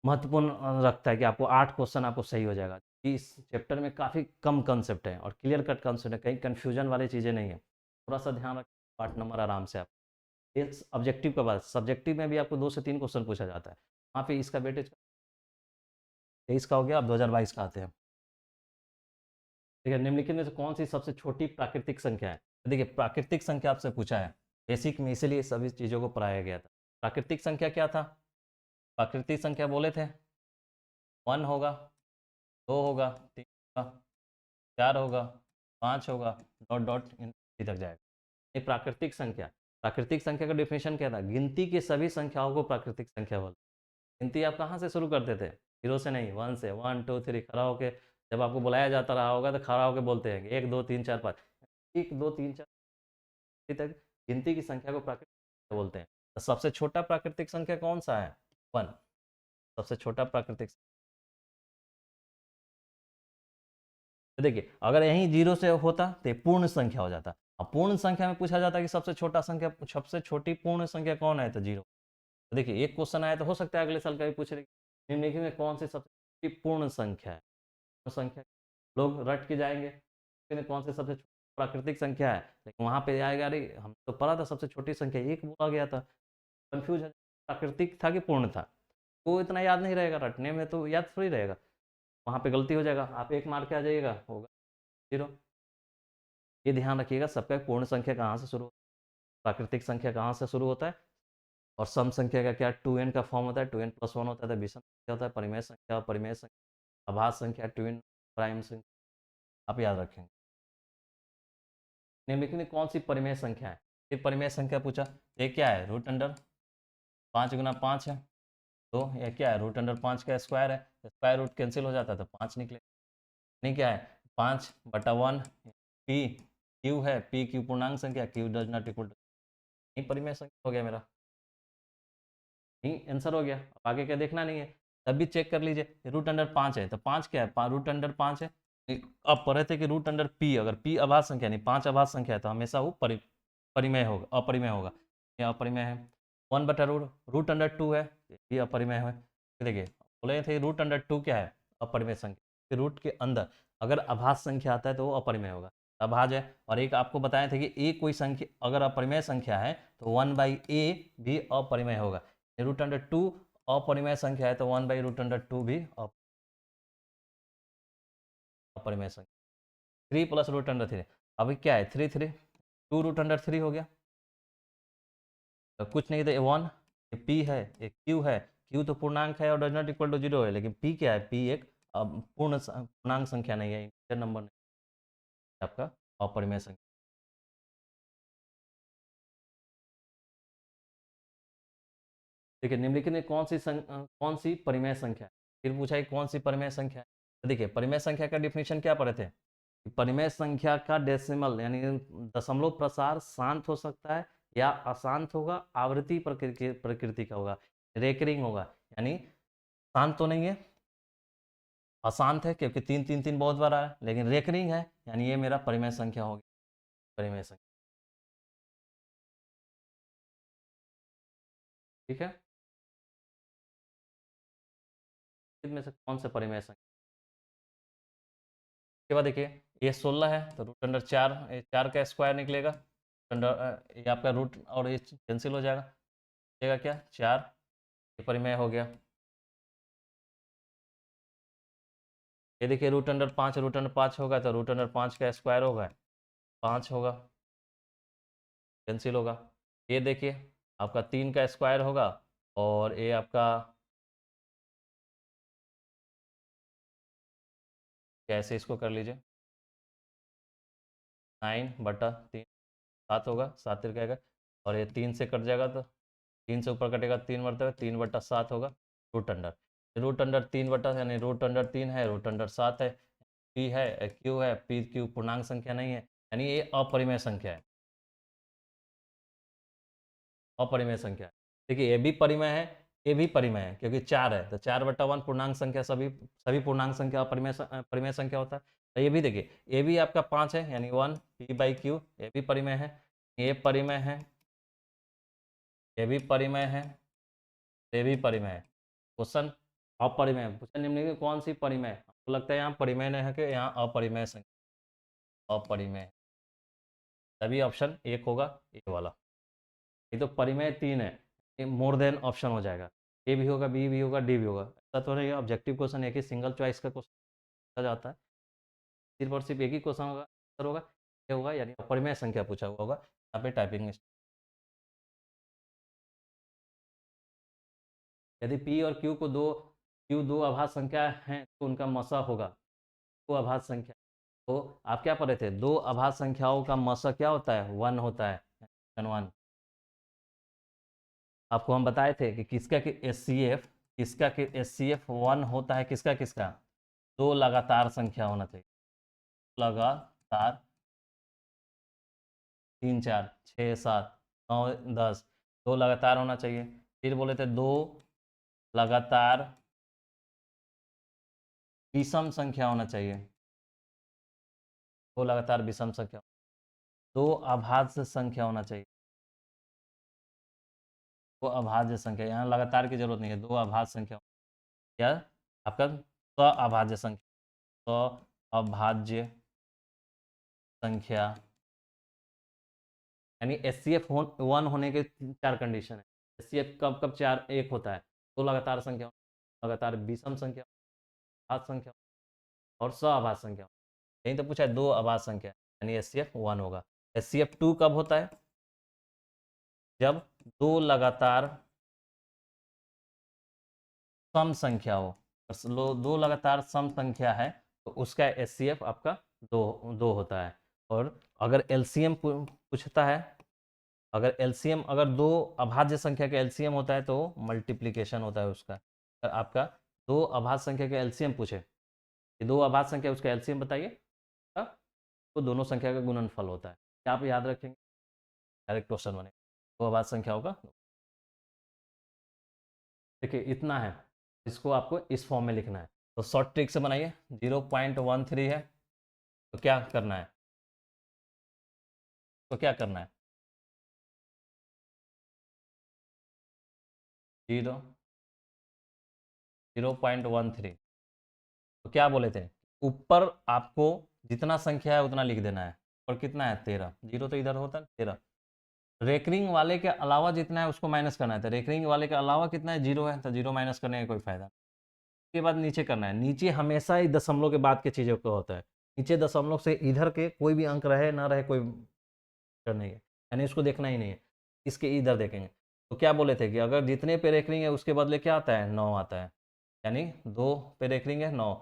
महत्वपूर्ण रखता है कि आपको 8 क्वेश्चन आपको सही हो जाएगा, कि इस चैप्टर में काफ़ी कम कंसेप्ट है और क्लियर कट कंसेप्ट है, कहीं कन्फ्यूजन वाली चीज़ें नहीं है, थोड़ा सा ध्यान रखें, 8 नंबर आराम से आप, इस ऑब्जेक्टिव का बात, सब्जेक्टिव में भी आपको 2 से 3 क्वेश्चन पूछा जाता है, वहाँ पे इसका वेटेज 23 का हो गया, अब 2022 का आते हैं, ठीक है। निम्नलिखित में से कौन सी सबसे छोटी प्राकृतिक संख्या है, तो देखिए प्राकृतिक संख्या आपसे पूछा है बेसिक में, इसीलिए सभी चीज़ों को पढ़ाया गया था, प्राकृतिक संख्या क्या था, प्राकृतिक संख्या बोले थे 1 होगा, 2 होगा, 3 होगा, 4 होगा, 5 होगा, डॉट डॉट तक जाएगा, ये प्राकृतिक संख्या का डिफिनेशन क्या था, गिनती की सभी संख्याओं को प्राकृतिक संख्या बोलते हैं। गिनती आप कहाँ से शुरू करते थे, 0 से नहीं, 1 से, 1 2 3 खड़ा होके, जब आपको बुलाया जाता रहा होगा तो खड़ा होकर बोलते हैं 1 2 3 4 5, 1 2 3 4 तक गिनती की संख्या को प्राकृतिक संख्या बोलते हैं। तो सबसे छोटा प्राकृतिक संख्या कौन सा है, 1, सबसे छोटा प्राकृतिक। तो देखिए अगर यहीं 0 से होता तो ये पूर्ण संख्या हो जाता, अब पूर्ण संख्या में पूछा जाता है कि सबसे छोटा संख्या, सबसे छोटी पूर्ण संख्या कौन है, तो 0। तो देखिए एक क्वेश्चन आया तो हो सकता है अगले साल का भी पूछ रहे निम्नलिखित में कौन सी सबसे छोटी पूर्ण संख्या है, पूर्ण संख्या, लोग रट के जाएंगे कौन सी सबसे प्राकृतिक संख्या है, लेकिन वहां पे आएगा अरे हम तो पढ़ा था सबसे छोटी संख्या एक बोला गया था, कंफ्यूज है, प्राकृतिक था कि पूर्ण था, वो इतना याद नहीं रहेगा, रटने में तो याद थोड़ी रहेगा, वहां पे गलती हो जाएगा, आप एक मार के आ जाइएगा, होगा 0। ये ध्यान रखिएगा, सबका पूर्ण संख्या कहाँ से शुरू, प्राकृतिक संख्या कहाँ से शुरू होता है, और सम संख्या का क्या 2n का फॉर्म होता है, 2n + 1 होता है, तो विषम संख्या होता है, परिमेय संख्या, अभाज्य संख्या 2n प्राइम संख्या, आप याद रखेंगे। निम्नलिखित में कौन सी परिमेय संख्या है, ये परिमेय संख्या पूछा, ये क्या है, √5 × 5 है, तो यह क्या है, रूट अंडर 5 का स्क्वायर है, स्क्वायर रूट कैंसिल हो जाता है तो 5 निकले। नहीं क्या है, 5/1 पी क्यू है, पी क्यू पूर्णांक संख्या, Q does not equal to, यही परिमेय संख्या हो गया मेरा, यही आंसर हो गया। अब आगे क्या देखना नहीं है, तब भी चेक कर लीजिए, रूट अंडर 5 है तो 5 क्या है, रूट अंडर 5 है। अब पढ़े थे कि रूट अंडर पी, अगर पी अभाज्य संख्या नहीं 5 अभाज्य संख्या है तो हमेशा वो परिमेय होगा, अपरिमेय होगा, ये अपरिमेय है। 1/रूट, रूट अंडर 2 है, ये अपरिमेय है। देखिए बोले थे रूट अंडर 2 क्या है, अपरिमेय संख्या, फिर रूट के अंदर अगर अभाज्य संख्या आता है तो वो अपरिमेय होगा, अभाज्य है। और एक आपको बताया था कि ए कोई संख्या अगर अपरिमेय संख्या है तो 1/a भी अपरिमेय होगा, रूट अंडर 2 अपरिमेय संख्या है तो 1/√2 भी अपरिमेय संख्या। 3 + √3, अभी क्या है 3 2√3 हो गया, तो कुछ नहीं तो 1 पी है, एक क्यू है, क्यू तो पूर्णांक है और डज नॉट इक्वल टू 0 है, लेकिन पी क्या है, पी एक पूर्णांक संख्या नहीं है, इंटीजर नंबर नहीं है, आपका अपरिमेय संख्या। देखिए निम्नलिखित में कौन सी परिमेय संख्या है, फिर पूछा है कौन सी परिमेय संख्या है। तो देखिए परिमेय संख्या का डिफिनेशन क्या पढ़े थे, परिमेय संख्या का डेसिमल यानी दशमलव प्रसार शांत हो सकता है या अशांत होगा, आवृत्ति प्रकृति का होगा, रेकरिंग होगा, यानी शांत तो नहीं है, अशांत है क्योंकि 3 3 3 बहुत बड़ा है, लेकिन रेकरिंग है, यानी ये मेरा परिमेय संख्या होगी, परिमेय संख्या। ठीक है, इसमें से कौन सा परिमेय संख्या। उसके बाद देखिए ये 16 है तो रूट अंडर 4, 4 का स्क्वायर निकलेगा, अंडर ये आपका रूट और ये कैंसिल हो जाएगा, बचेगा क्या 4, ये परिमेय हो गया। ये देखिए रूट अंडर 5 होगा तो रूट अंडर 5 का स्क्वायर होगा 5 होगा, कैंसिल होगा। ये देखिए आपका 3 का स्क्वायर होगा और ये आपका कैसे, इसको कर लीजिए 9/3, 7 होगा, 7 तिरका, और ये 3 से कट जाएगा तो 3 से ऊपर कटेगा 3 मरतबे, 3/7 होगा रूट अंडर 3 यानी रूट अंडर 3 है, रूट अंडर 7 है, पी है क्यू है, पी क्यू पूर्णांक संख्या नहीं है, यानी ये अपरिमेय संख्या है, अपरिमेय संख्या है। देखिए ये भी परिमेय है, ये भी परिमेय है क्योंकि 4 है तो 4/1 पूर्णांक संख्या, सभी सभी पूर्णांक संख्या परिमेय संख्या होता है। तो ये भी देखिए ये भी आपका 5 है यानी 1 p/q, ये भी परिमेय है, ये परिमेय है, ये भी परिमेय है, ये भी परिमेय है। क्वेश्चन अपरिमेय पूछा, निम्नलिखित कौन सी परिमेय, आपको लगता है यहाँ परिमेय नहीं है कि यहाँ अपरिमेय संख्या, अपरिमेय, तभी ऑप्शन एक होगा ये वाला। ये तो परिमेय 3 है, ये मोर देन ऑप्शन हो जाएगा, ए भी होगा, बी भी होगा, डी भी होगा, ऐसा तो नहीं। ऑब्जेक्टिव क्वेश्चन एक ही सिंगल चॉइस का क्वेश्चन जाता है, सिर्फ और सिर्फ एक ही क्वेश्चन होगा, आंसर होगा ये होगा, यानी अपरिमेय संख्या पूछा हुआ होगा यहाँ पे टाइपिंग में। यदि पी और क्यू दो अभाज्य संख्या हैं तो उनका मसा होगा, दो अभाज्य संख्या, तो आप क्या पढ़े थे, दो अभाज्य संख्याओं का मसा क्या होता है, 1 होता है, 1। आपको हम बताए थे कि किसका कि एस सी एफ 1 होता है, किसका किसका, दो लगातार संख्या होना चाहिए, लगातार 3 4 6 7 9 10, दो लगातार होना चाहिए। फिर बोले थे दो लगातार विषम संख्या होना चाहिए, दो लगातार विषम संख्या, दो अभाज्य संख्या होना चाहिए, दो अभाज्य संख्या, यहाँ लगातार की जरूरत नहीं है, दो अभाज्य संख्या, या आपका स्व अभाज्य संख्या, स्व अभाज्य संख्या, यानी एस सी एफ 1 होने के 4 कंडीशन है। एस सी एफ कब कब 4 एक होता है, दो लगातार संख्या, लगातार विषम संख्या, अभाज्य संख्या और स्व अभाज्य संख्या, यही तो पूछा है दो अभाज्य संख्या, यानी एस सी एफ 1 होगा। एस सी एफ 2 कब होता है, जब दो लगातार सम संख्या हो, दो लगातार सम संख्या है तो उसका एस सी एफ आपका दो दो होता है। और अगर एलसीएम पूछता है अगर एलसीएम, अगर दो अभाज्य संख्या का एलसीएम होता है तो मल्टीप्लिकेशन होता है उसका। अगर आपका दो अभाज्य संख्या का एलसीएम पूछे, ये दो अभाज्य संख्या उसका एलसीएम बताइए, तो दोनों संख्या का गुणनफल होता है। क्या आप याद रखेंगे? डायरेक्ट क्वेश्चन बनेगा, दो अभाज्य संख्याओं का। देखिए इतना है, इसको आपको इस फॉर्म में लिखना है। तो शॉर्ट ट्रिक से बनाइए, 0.13 है तो क्या करना है, तो क्या करना है, 0.13। तो क्या बोले थे, ऊपर आपको जितना संख्या है उतना लिख देना है। और कितना है 13, जीरो तो इधर होता है 13। रेकरिंग वाले के अलावा जितना है उसको माइनस करना है, तो रेकरिंग वाले के अलावा कितना है, जीरो है, तो जीरो माइनस करने का कोई फायदा नहीं। उसके बाद नीचे करना है, नीचे हमेशा ही दशमलव के बाद के चीज़ों का होता है। नीचे दशमलव से इधर के कोई भी अंक रहे ना रहे कोई करना ही है, यानी उसको देखना ही नहीं है, इसके इधर देखेंगे। तो क्या बोले थे कि अगर जितने पे रेकरिंग है उसके बदले क्या आता है, 9 आता है, यानी 2 पे रेकरिंग है 9।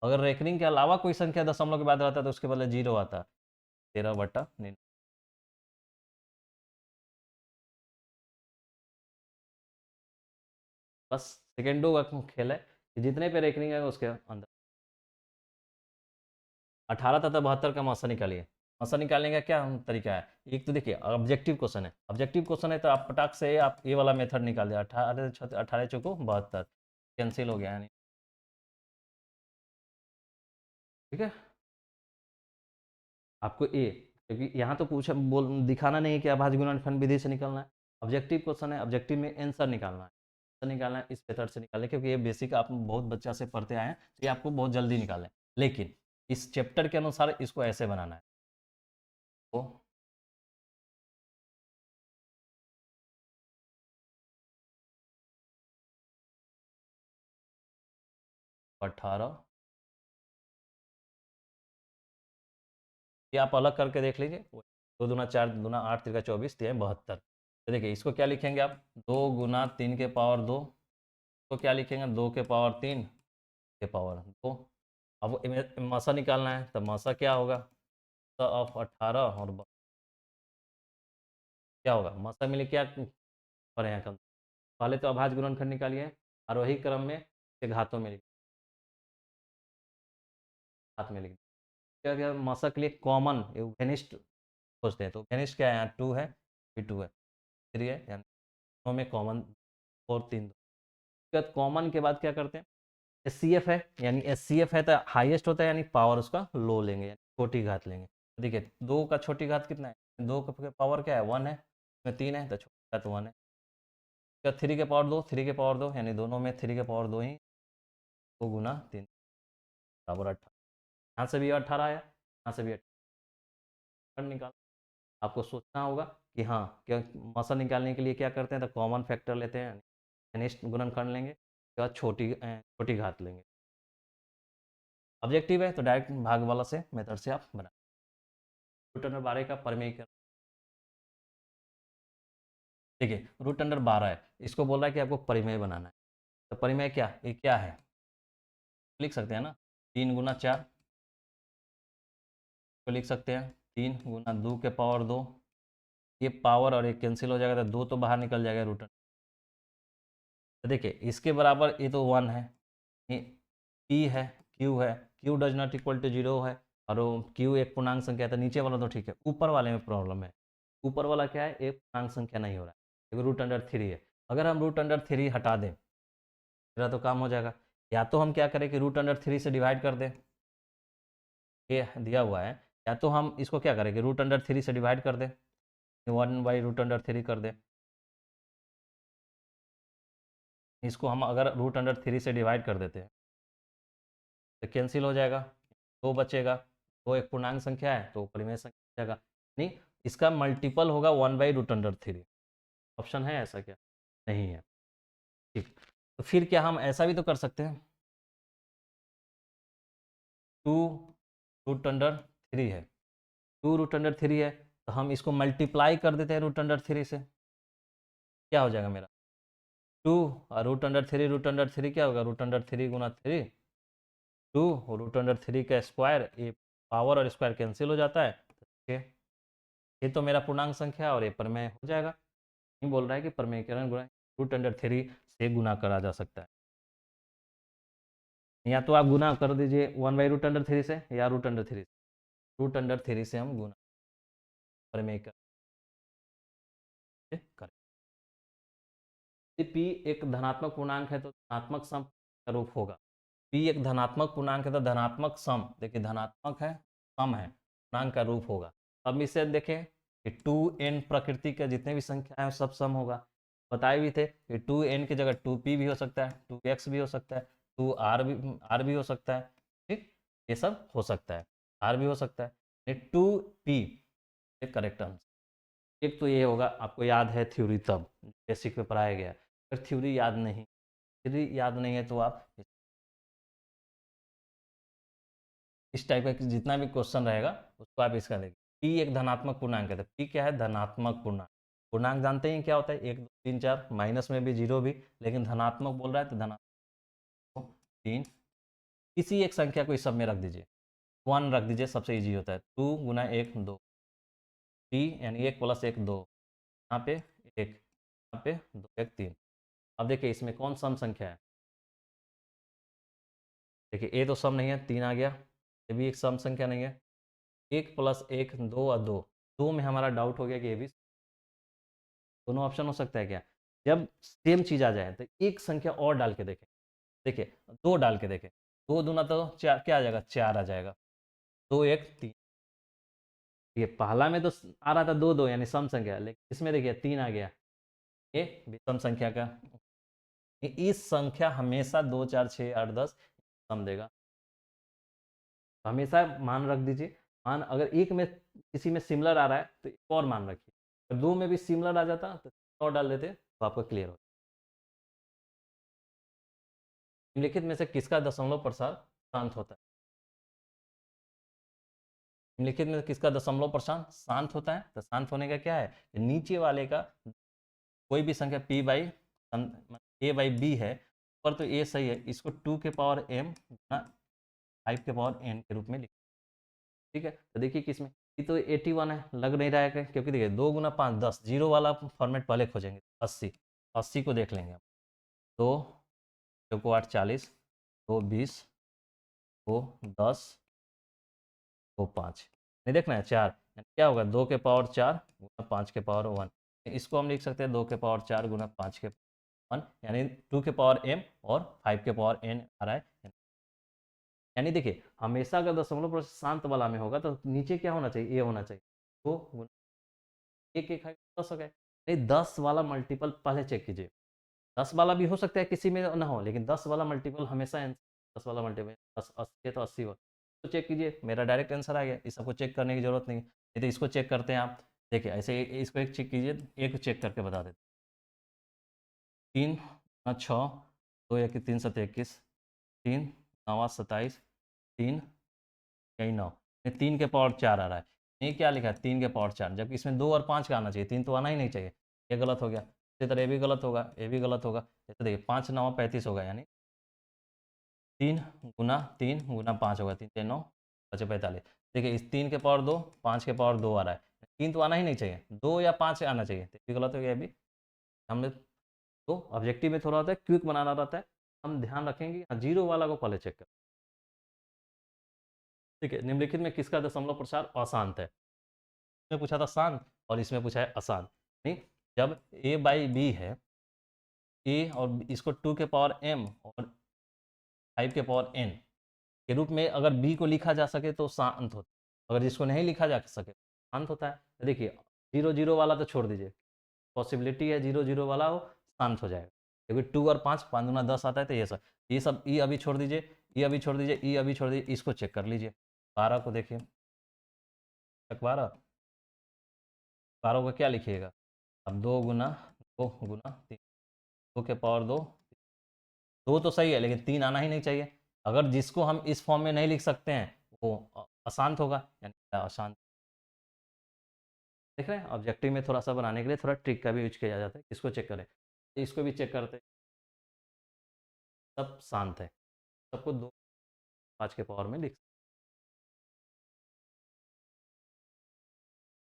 अगर रेकरिंग के अलावा कोई संख्या दशमलव के बाद रहता है तो उसके बदले 0 आता है, 13/9। बस सेकेंडों का खेल है कि जितने पे रेकरिंग है उसके अंदर। 18 तथा 72 का मौसा निकालिए। मौसा निकालने का क्या तरीका है, एक तो देखिए ऑब्जेक्टिव क्वेश्चन है, ऑब्जेक्टिव क्वेश्चन है तो आप पटाख से आप ये वाला मेथड निकाल दिया, 18 चौको 72 कैंसिल हो गया यानी, ठीक है। आपको ए, क्योंकि यहाँ तो पूछा बोल दिखाना नहीं है कि अभाज्य गुणनखंड विधि से निकलना है, ऑब्जेक्टिव क्वेश्चन है, ऑब्जेक्टिव में आंसर निकालना है, आंसर निकालना है इस मेथड से निकालें, क्योंकि ये बेसिक आप बहुत बच्चा से पढ़ते आए हैं तो ये आपको बहुत जल्दी निकालें। लेकिन इस चैप्टर के अनुसार इसको ऐसे बनाना है, तो 18, ये आप अलग करके देख लीजिए, 2 दूना 4 दूना 8 3 24 3 72। तो देखिए इसको क्या लिखेंगे आप, 2 × 3 के पावर 2, तो क्या लिखेंगे 2 के पावर 3 के पावर 2। अब मासा निकालना है, तो मासा क्या होगा, ऑफ 18 और क्या होगा, मासा मिले क्या करें यहाँ कम, पहले तो अभाज्य गुणनखंड निकालिए, आरोही क्रम में के घातों में हाथ में लिख, क्या क्या मासा के लिए कॉमन वेनिस्ट खोजते हैं, तो वेनिस्ट क्या है, यहाँ 2 है, भी 2 है, 3 है, यानी दोनों में कॉमन, और 3 उसके बाद कॉमन के बाद क्या करते हैं, एस सी एफ है, यानी एस सी एफ है तो हाईएस्ट होता है, यानी पावर उसका लो लेंगे, यानी छोटी घात लेंगे। तो देखिए 2 का छोटी घात कितना है, 2 का पावर क्या है 1 है, इसमें 3 है तो छोटी घात 1 है। क्या 3 के पावर 2, 3 के पावर 2, यानी दोनों में 3 के पावर 2 ही, 2 × 3 बराबर 18। यहाँ से भी 18 आया, यहाँ से भी 18 निकाल। आपको सोचना होगा कि हाँ क्या मौसा निकालने के लिए क्या करते हैं, तो कॉमन फैक्टर लेते हैं, नेक्स्ट गुणनखंड लेंगे, उसके बाद छोटी छोटी घात लेंगे। ऑब्जेक्टिव है तो डायरेक्ट भाग वाला से मेथड से आप बना। रूट अंडर 12 का परिमेय, देखिए रूट अंडर 12 है, इसको बोल रहा है कि आपको परिमेय बनाना है, तो परिमेय क्या, ये क्या है, लिख सकते हैं ना, 3 × 4 को लिख सकते हैं, 3 × 2 के पावर 2, ये पावर और ये कैंसिल हो जाएगा तो 2 तो बाहर निकल जाएगा रूट अंडर। तो देखिए इसके बराबर ये तो 1 है, ये पी है, क्यू है, Q does not equal to 0 है, और क्यू एक पूर्णांक संख्या है, तो नीचे वाला तो ठीक है, ऊपर वाले में प्रॉब्लम है। ऊपर वाला क्या है, एक पूर्णांक संख्या नहीं हो रहा है, रूट अंडर 3 है। अगर हम रूट अंडर 3 हटा दें मेरा तो काम हो जाएगा, या तो हम क्या करें कि रूट अंडर 3 से डिवाइड कर दें, ये दिया हुआ है, या तो हम इसको क्या करें कि रूट अंडर 3 से डिवाइड कर दें, 1/√3 कर दें, इसको हम अगर रूट अंडर 3 से डिवाइड कर देते हैं तो कैंसिल हो जाएगा, 2 बचेगा, 2 एक पूर्णांक संख्या है तो परिमेय संख्या हो जाएगा, नहीं इसका मल्टीपल होगा 1/√3। ऑप्शन है ऐसा क्या, नहीं है, ठीक। तो फिर क्या हम ऐसा भी तो कर सकते हैं, 2√3 है, 2√3 है, तो हम इसको मल्टीप्लाई कर देते हैं √3 से, क्या हो जाएगा मेरा 2, और √3 क्या होगा, √3 × 3 2, और √3 का स्क्वायर, ये पावर और स्क्वायर कैंसिल हो जाता है, ठीक है। ये तो मेरा पूर्णांक संख्या है और ये प्रमेय हो जाएगा। नहीं बोल रहा है कि प्रमेयकरण गुणा √3 से गुना करा जा सकता है। या तो आप गुना कर दीजिए 1/√3 से या √3 से। √3 से हम गुना प्रमेयकरण करें। P एक धनात्मक पूर्णांक है तो धनात्मक सम का रूप होगा। P एक धनात्मक पूर्णांक है तो धनात्मक सम, देखिए धनात्मक है, सम है, पूर्णांक का रूप होगा। अब इसे देखें कि 2n प्रकृति के जितने भी संख्या है सब सम होगा। बताए भी थे कि 2n की जगह 2p भी हो सकता है, 2x भी हो सकता है, 2r भी हो सकता है। ठीक, ये सब हो सकता है, r भी हो सकता है। 2p एक करेक्ट आंसर। एक तो ये होगा, आपको याद है थ्योरी, तब बेसिक में पढ़ाया गया। अगर थ्योरी याद नहीं है तो आप इस टाइप का जितना भी क्वेश्चन रहेगा उसको आप इसका देखिए। पी एक धनात्मक पूर्णांक है तो पी क्या है, धनात्मक पूर्णांक। पूर्णांक जानते हैं क्या होता है, 1 2 3 4, माइनस में भी, जीरो भी, लेकिन धनात्मक बोल रहा है तो धनात्मक 3। किसी एक संख्या को इस सब में रख दीजिए, 1 रख दीजिए, सबसे ईजी होता है। 2 गुना 1 2, पी यानी 1 + 1 2, यहाँ पे 1, यहाँ पे 2 1 3। अब देखिए इसमें कौन सम संख्या है, देखिए ए तो सम नहीं है, 3 आ गया। ये भी एक सम संख्या नहीं है। 1 + 1 2 और 2, 2 में हमारा डाउट हो गया कि ये भी दोनों ऑप्शन हो सकता है क्या। जब सेम चीज़ आ जाए तो एक संख्या और डाल के देखें, देखिए 2 डाल के देखें, 2 दूना तो 4, क्या आ जाएगा, 4 आ जाएगा। 2 1 3, ये पहला में तो आ रहा था 2 2 यानी सम संख्या, लेकिन इसमें देखिए 3 आ गया, ये विषम संख्या का। इस संख्या हमेशा 2 4 6 8 10 सम देगा। तो हमेशा मान रख दीजिए। मान अगर एक में किसी में सिमिलर आ रहा है तो एक और मान रखिए, अगर 2 में भी सिमिलर आ जाता तो और डाल देते तो आपका क्लियर हो। निम्नलिखित में से किसका दशमलव प्रसार शांत होता है। निम्नलिखित में से किसका दशमलव प्रसार शांत होता है, तो शांत होने का क्या है, नीचे वाले का कोई भी संख्या a/b है, पर तो a सही है, इसको 2m गुना 5n के रूप में लिख। ठीक है, तो देखिए किसमें, ये तो 81 है, लग नहीं रहा है क्योंकि देखिए 2 गुना 5 10, जीरो वाला फॉर्मेट पहले खोजेंगे। 80, 80 को देख लेंगे हम। 2 चौको 8 40, 2 20, 2 10, 2 5, नहीं देखना है 4, क्या होगा 2 के पावर 4 गुना 5 के पावर 1। इसको हम लिख सकते हैं 2 के पावर 4 गुना 5 के 1, यानी 2 के पावर m और 5 के पावर n आ रहा है। यानी देखिए हमेशा अगर दशमलव प्रसार शांत वाला में होगा तो नीचे क्या होना चाहिए, ये होना चाहिए। तो एक एक 10 हो गए। नहीं, 10 वाला मल्टीपल पहले चेक कीजिए। 10 वाला भी हो सकता है किसी में ना हो, लेकिन 10 वाला मल्टीपल हमेशा 10 वाला मल्टीपल 10 80 है तो 80 हो, तो चेक कीजिए, मेरा डायरेक्ट आंसर आ गया। इस सबको चेक करने की जरूरत नहीं है, नहीं तो इसको चेक करते हैं आप। देखिए ऐसे इसको एक चेक कीजिए, एक चेक करके बता देते। 3 6, 2 1 3 7 21, 3 9 27, 3 यही 9, 3 के पावर 4 आ रहा है। ये क्या लिखा है, 3 के पावर 4, जबकि इसमें 2 और 5 का आना चाहिए, 3 तो आना ही नहीं चाहिए। ये गलत हो गया। इसी तरह ये भी गलत होगा, ये भी गलत होगा। जैसे देखिए 5 9 35 होगा, यानी 3 गुना 3 गुना 5 होगा, 3 9 5 45। देखिए इस 3 के पावर 2, 5 के पावर 2 आ रहा है, 3 तो आना ही नहीं चाहिए, 2 या 5 आना चाहिए, तो ये भी गलत हो गया। अभी हमने तो ऑब्जेक्टिव में थोड़ा होता है, क्विक बनाना रहता है, हम ध्यान रखेंगे जीरो वाला को पहले चेक कर। ठीक है, निम्नलिखित में किसका दशमलव प्रसार अशांत है। इसमें पूछा था शांत और इसमें पूछा है अशांत। नहीं, जब a/b है, a और इसको 2 के पावर m और 5 के पावर n के रूप में अगर b को लिखा जा सके तो शांत होता है, अगर जिसको नहीं लिखा जा सके शांत होता है। तो देखिए 0 0 वाला तो छोड़ दीजिए, पॉसिबिलिटी है 0 0 वाला हो शांत हो जाएगा, क्योंकि 2 और 5 5 दूना 10 आता है। तो ये सब ई अभी छोड़ दीजिए, ई अभी छोड़ दीजिए, ई अभी छोड़ दीजिए, इसको चेक कर लीजिए। 12 को देखिए, 12, 12 का क्या लिखिएगा, अब 2 गुना 2 गुना 3, 2 के पावर 2, 2 तो सही है लेकिन 3 आना ही नहीं चाहिए। अगर जिसको हम इस फॉर्म में नहीं लिख सकते हैं वो अशांत होगा, यानी अशांत। देख रहे हैं, ऑब्जेक्टिव में थोड़ा सा बनाने के लिए थोड़ा ट्रिक का भी यूज किया जाता है। इसको चेक करें, इसको भी चेक करते हैं, सब शांत है, सबको 2 5 के पावर में लिख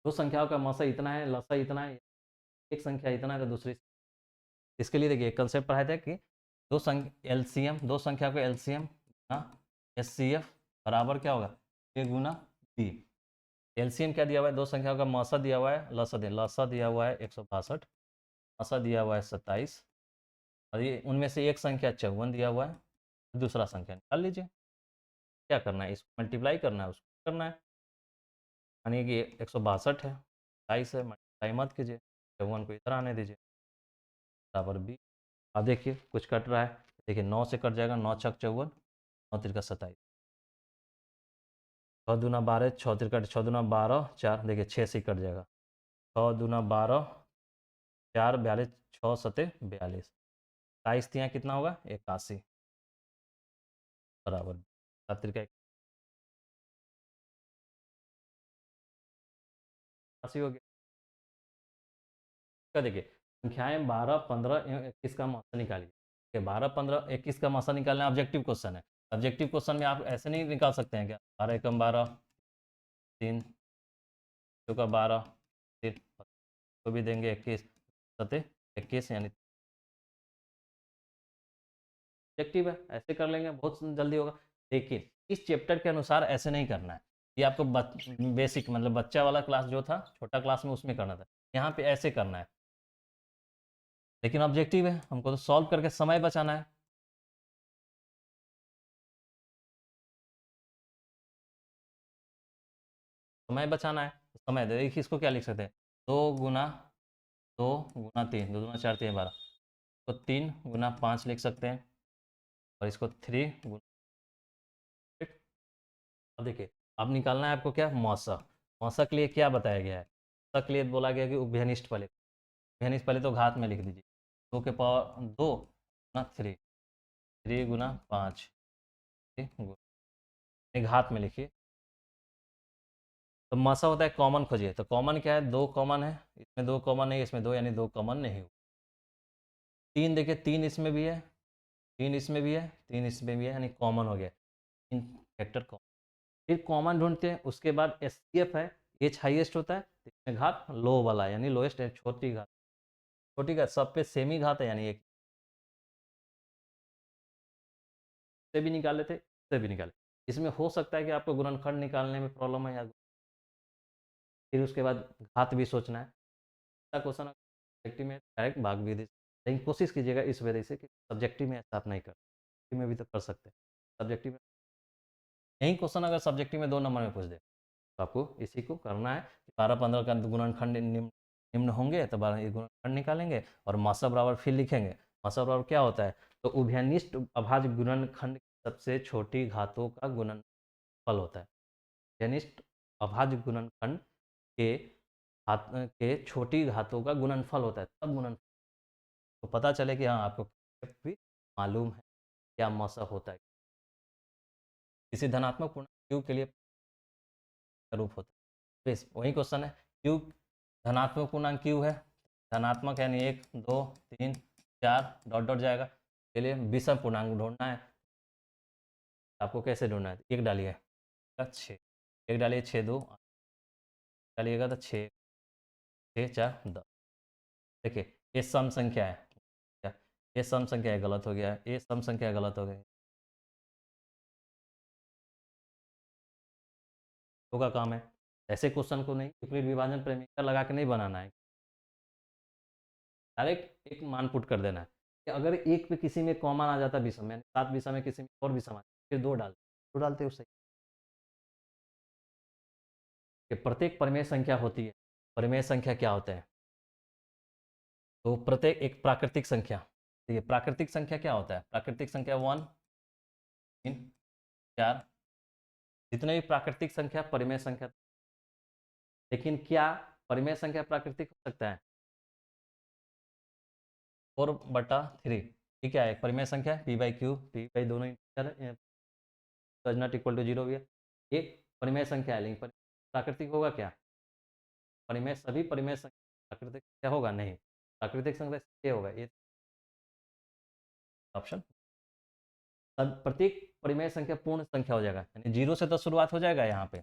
दो संख्याओं का मौसा इतना है, लसा इतना है, एक संख्या इतना है तो दूसरी। इसके लिए देखिए कंसेप्ट पढ़ाए थे कि दो संख्या एलसीएम, दो संख्या का एलसीएम गुना एचसीएफ बराबर क्या होगा, ए गुना बी। एलसीएम क्या दिया हुआ है, दो संख्याओं का मौसा दिया हुआ है, लसा दिया हुआ है 162, मौसा दिया हुआ है 27, और ये उनमें से एक संख्या 54 दिया हुआ है, दूसरा संख्या निकाल लीजिए। क्या करना है, इसको मल्टीप्लाई करना है, उसको करना है। यानी कि 162 है, 27 है, मल्टीप्लाई मत कीजिए, 54 को इधर आने दीजिए, बराबर बी। अब देखिए कुछ कट रहा है, देखिए 9 से कट जाएगा, 9 छक 54, 9 तिरका 27, 6 दूना 12, 6 तिरका 6 दूना 12, 4 देखिए 6 से कट जाएगा, 6 दूना 12, 4 42, 6 सते 42, 27 तिया कितना होगा 81, बराबर 7 तिरका 81 हो गया। क्या देखिए संख्याएं 12, 15, 21 का मौसा निकालिए। 12, 15, 21 का मौसा निकालना ऑब्जेक्टिव क्वेश्चन है। ऑब्जेक्टिव क्वेश्चन में आप ऐसे नहीं निकाल सकते हैं क्या, 12 एकम 12, 3 दो का 12, फिर को भी देंगे 21 सते 21, यानी ऑब्जेक्टिव है, ऐसे कर लेंगे बहुत जल्दी होगा। लेकिन इस चैप्टर के अनुसार ऐसे नहीं करना है, ये आपको बेसिक मतलब बच्चा वाला क्लास जो था छोटा क्लास में उसमें करना था, यहाँ पे ऐसे करना है। लेकिन ऑब्जेक्टिव है, हमको तो सॉल्व करके समय बचाना है। समय बचाना है तो समय दे देखिए, इसको क्या लिख सकते हैं, 2 गुना 3, 2 दूना 4, 3 12, तो 3 गुना 5 लिख सकते हैं, और इसको 3 गुना। अब देखिए अब निकालना है आपको क्या, मौसा। मौसा के लिए क्या बताया गया है, मौसा के लिए बोला गया कि उभयनिष्ठ पहले, उभयनिष्ठ पहले तो घात में लिख दीजिए, 2 के पावर 2 गुना 3, 3 गुना 5, घात में लिखिए। तो मौसा होता है कॉमन खोजिए, तो कॉमन क्या है, 2 कॉमन है, इसमें 2 कॉमन नहीं, इसमें 2, यानी 2 कॉमन नहीं हुआ। 3 देखिए 3 इसमें भी है, 3 इसमें भी है, 3 इसमें भी है, यानी कॉमन हो गया, 3 फैक्टर कॉमन। फिर कॉमन ढूंढते हैं, उसके बाद एस है, एच हाईएस्ट होता है, तो इसमें घात लो वाला यानी लोएस्ट है, छोटी घात, छोटी घात सब पे सेम ही घात है, यानी एक से भी निकाले थे, से भी निकाले। इसमें हो सकता है कि आपको गुणनखंड निकालने में प्रॉब्लम है, या फिर उसके बाद घात भी सोचना है। क्वेश्चन सब्जेक्टिव में डायरेक्ट भाग विधि, लेकिन कोशिश कीजिएगा इस वजह से कि सब्जेक्टिव में ऐसा आप नहीं कर, सब्जेक्टिव में भी तो कर सकते हैं। सब्जेक्टिव में यही क्वेश्चन अगर सब्जेक्टिव में 2 नंबर में पूछ दे तो आपको इसी को करना है, 12, 15 का गुणनखंड निम्न होंगे तो 12 गुणनखंड निकालेंगे, और मासा बराबर फिर लिखेंगे। मासा बराबर क्या होता है, तो उभयनिष्ठ अभाज्य गुणनखंड सबसे छोटी घातों का गुणनफल होता है। उभयनिष्ठ अभाज्य गुणनखंड के के छोटी घातों का गुणनफल होता है, तब गुणनफल तो पता चले कि हाँ आपको भी मालूम है क्या मौसा होता है। किसी धनात्मक पूर्णांक क्यू के लिए रूप होता है, बेस वही क्वेश्चन है, क्यू धनात्मक पूर्णांक क्यू है, धनात्मक यानी 1 2 3 4 डॉट डॉट जाएगा, के लिए विषम पूर्णांक ढूंढना है। आपको कैसे ढूंढना है, एक डालिए 6, एक डालिए 6 2 डालिएगा तो 6 6 4 10। देखिए ये सम संख्या है, क्या ये सम संख्या है, गलत हो गया है, ये सम संख्या गलत हो गई, तो का काम है ऐसे क्वेश्चन को नहीं विपरीत विभाजन प्रेमिका लगा के नहीं बनाना है, डायरेक्ट एक मान पुट कर देना है कि अगर एक पे किसी में कॉमन आ जाता विषम में, 7 विषम में किसी में और विषम आ फिर 2 डालते, 2 डालते उससे कि प्रत्येक परिमेय संख्या होती है। परिमेय संख्या क्या होता है, तो प्रत्येक एक प्राकृतिक संख्या, ठीक है प्राकृतिक संख्या क्या होता है, प्राकृतिक संख्या 1 3 4, जितने भी प्राकृतिक संख्या परिमेय संख्या। लेकिन क्या परिमेय संख्या प्राकृतिक हो सकता है, 4/3, ठीक है एक परिमेय संख्या P by Q, P by दोनों नॉट इक्वल टू 0 भी है, एक परिमेय संख्या है, लेकिन प्राकृतिक होगा क्या, परिमेय सभी परिमेय संख्या प्राकृतिक क्या होगा नहीं, प्राकृतिक संख्या ये होगा, ये ऑप्शन। तब प्रत्येक परिमेय संख्या पूर्ण संख्या हो जाएगा, यानी 0 से तो शुरुआत हो जाएगा यहाँ पे,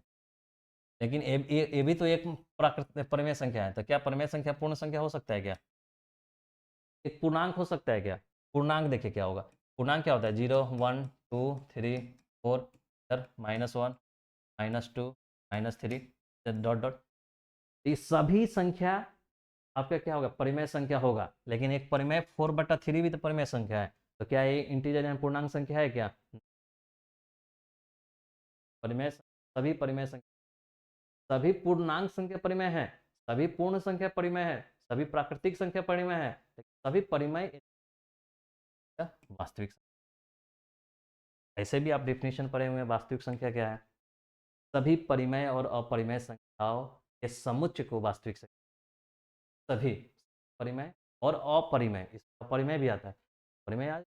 लेकिन ए भी तो एक प्राकृतिक परिमेय संख्या है, तो क्या परिमेय संख्या पूर्ण संख्या हो सकता है क्या? एक पूर्णांक हो सकता है क्या? पूर्णांक देखिए क्या होगा, पूर्णांक क्या होता है, 0 1 2 3 4, इधर -1 -2 -3 डॉट डॉट, ये सभी संख्या आपका क्या होगा, परिमेय संख्या होगा। लेकिन एक परिमेय 4/3 भी तो परिमेय संख्या है, तो क्या ये इंटीजर यानी पूर्णांक संख्या है क्या? परिमेय, सभी परिमेय संख्या, सभी पूर्णांक संख्या परिमेय है, सभी पूर्ण संख्या परिमेय है, सभी प्राकृतिक संख्या परिमेय है, लेकिन सभी परिमेय वास्तविक। ऐसे भी आप डेफिनेशन पढ़े हुए हैं, वास्तविक संख्या क्या है? सभी परिमेय और अपरिमेय संख्याओं के समुच्चय को वास्तविक संख्या, सभी परिमेय और अपरिमेय, इसका परिमेय भी आता है, परिमेय आज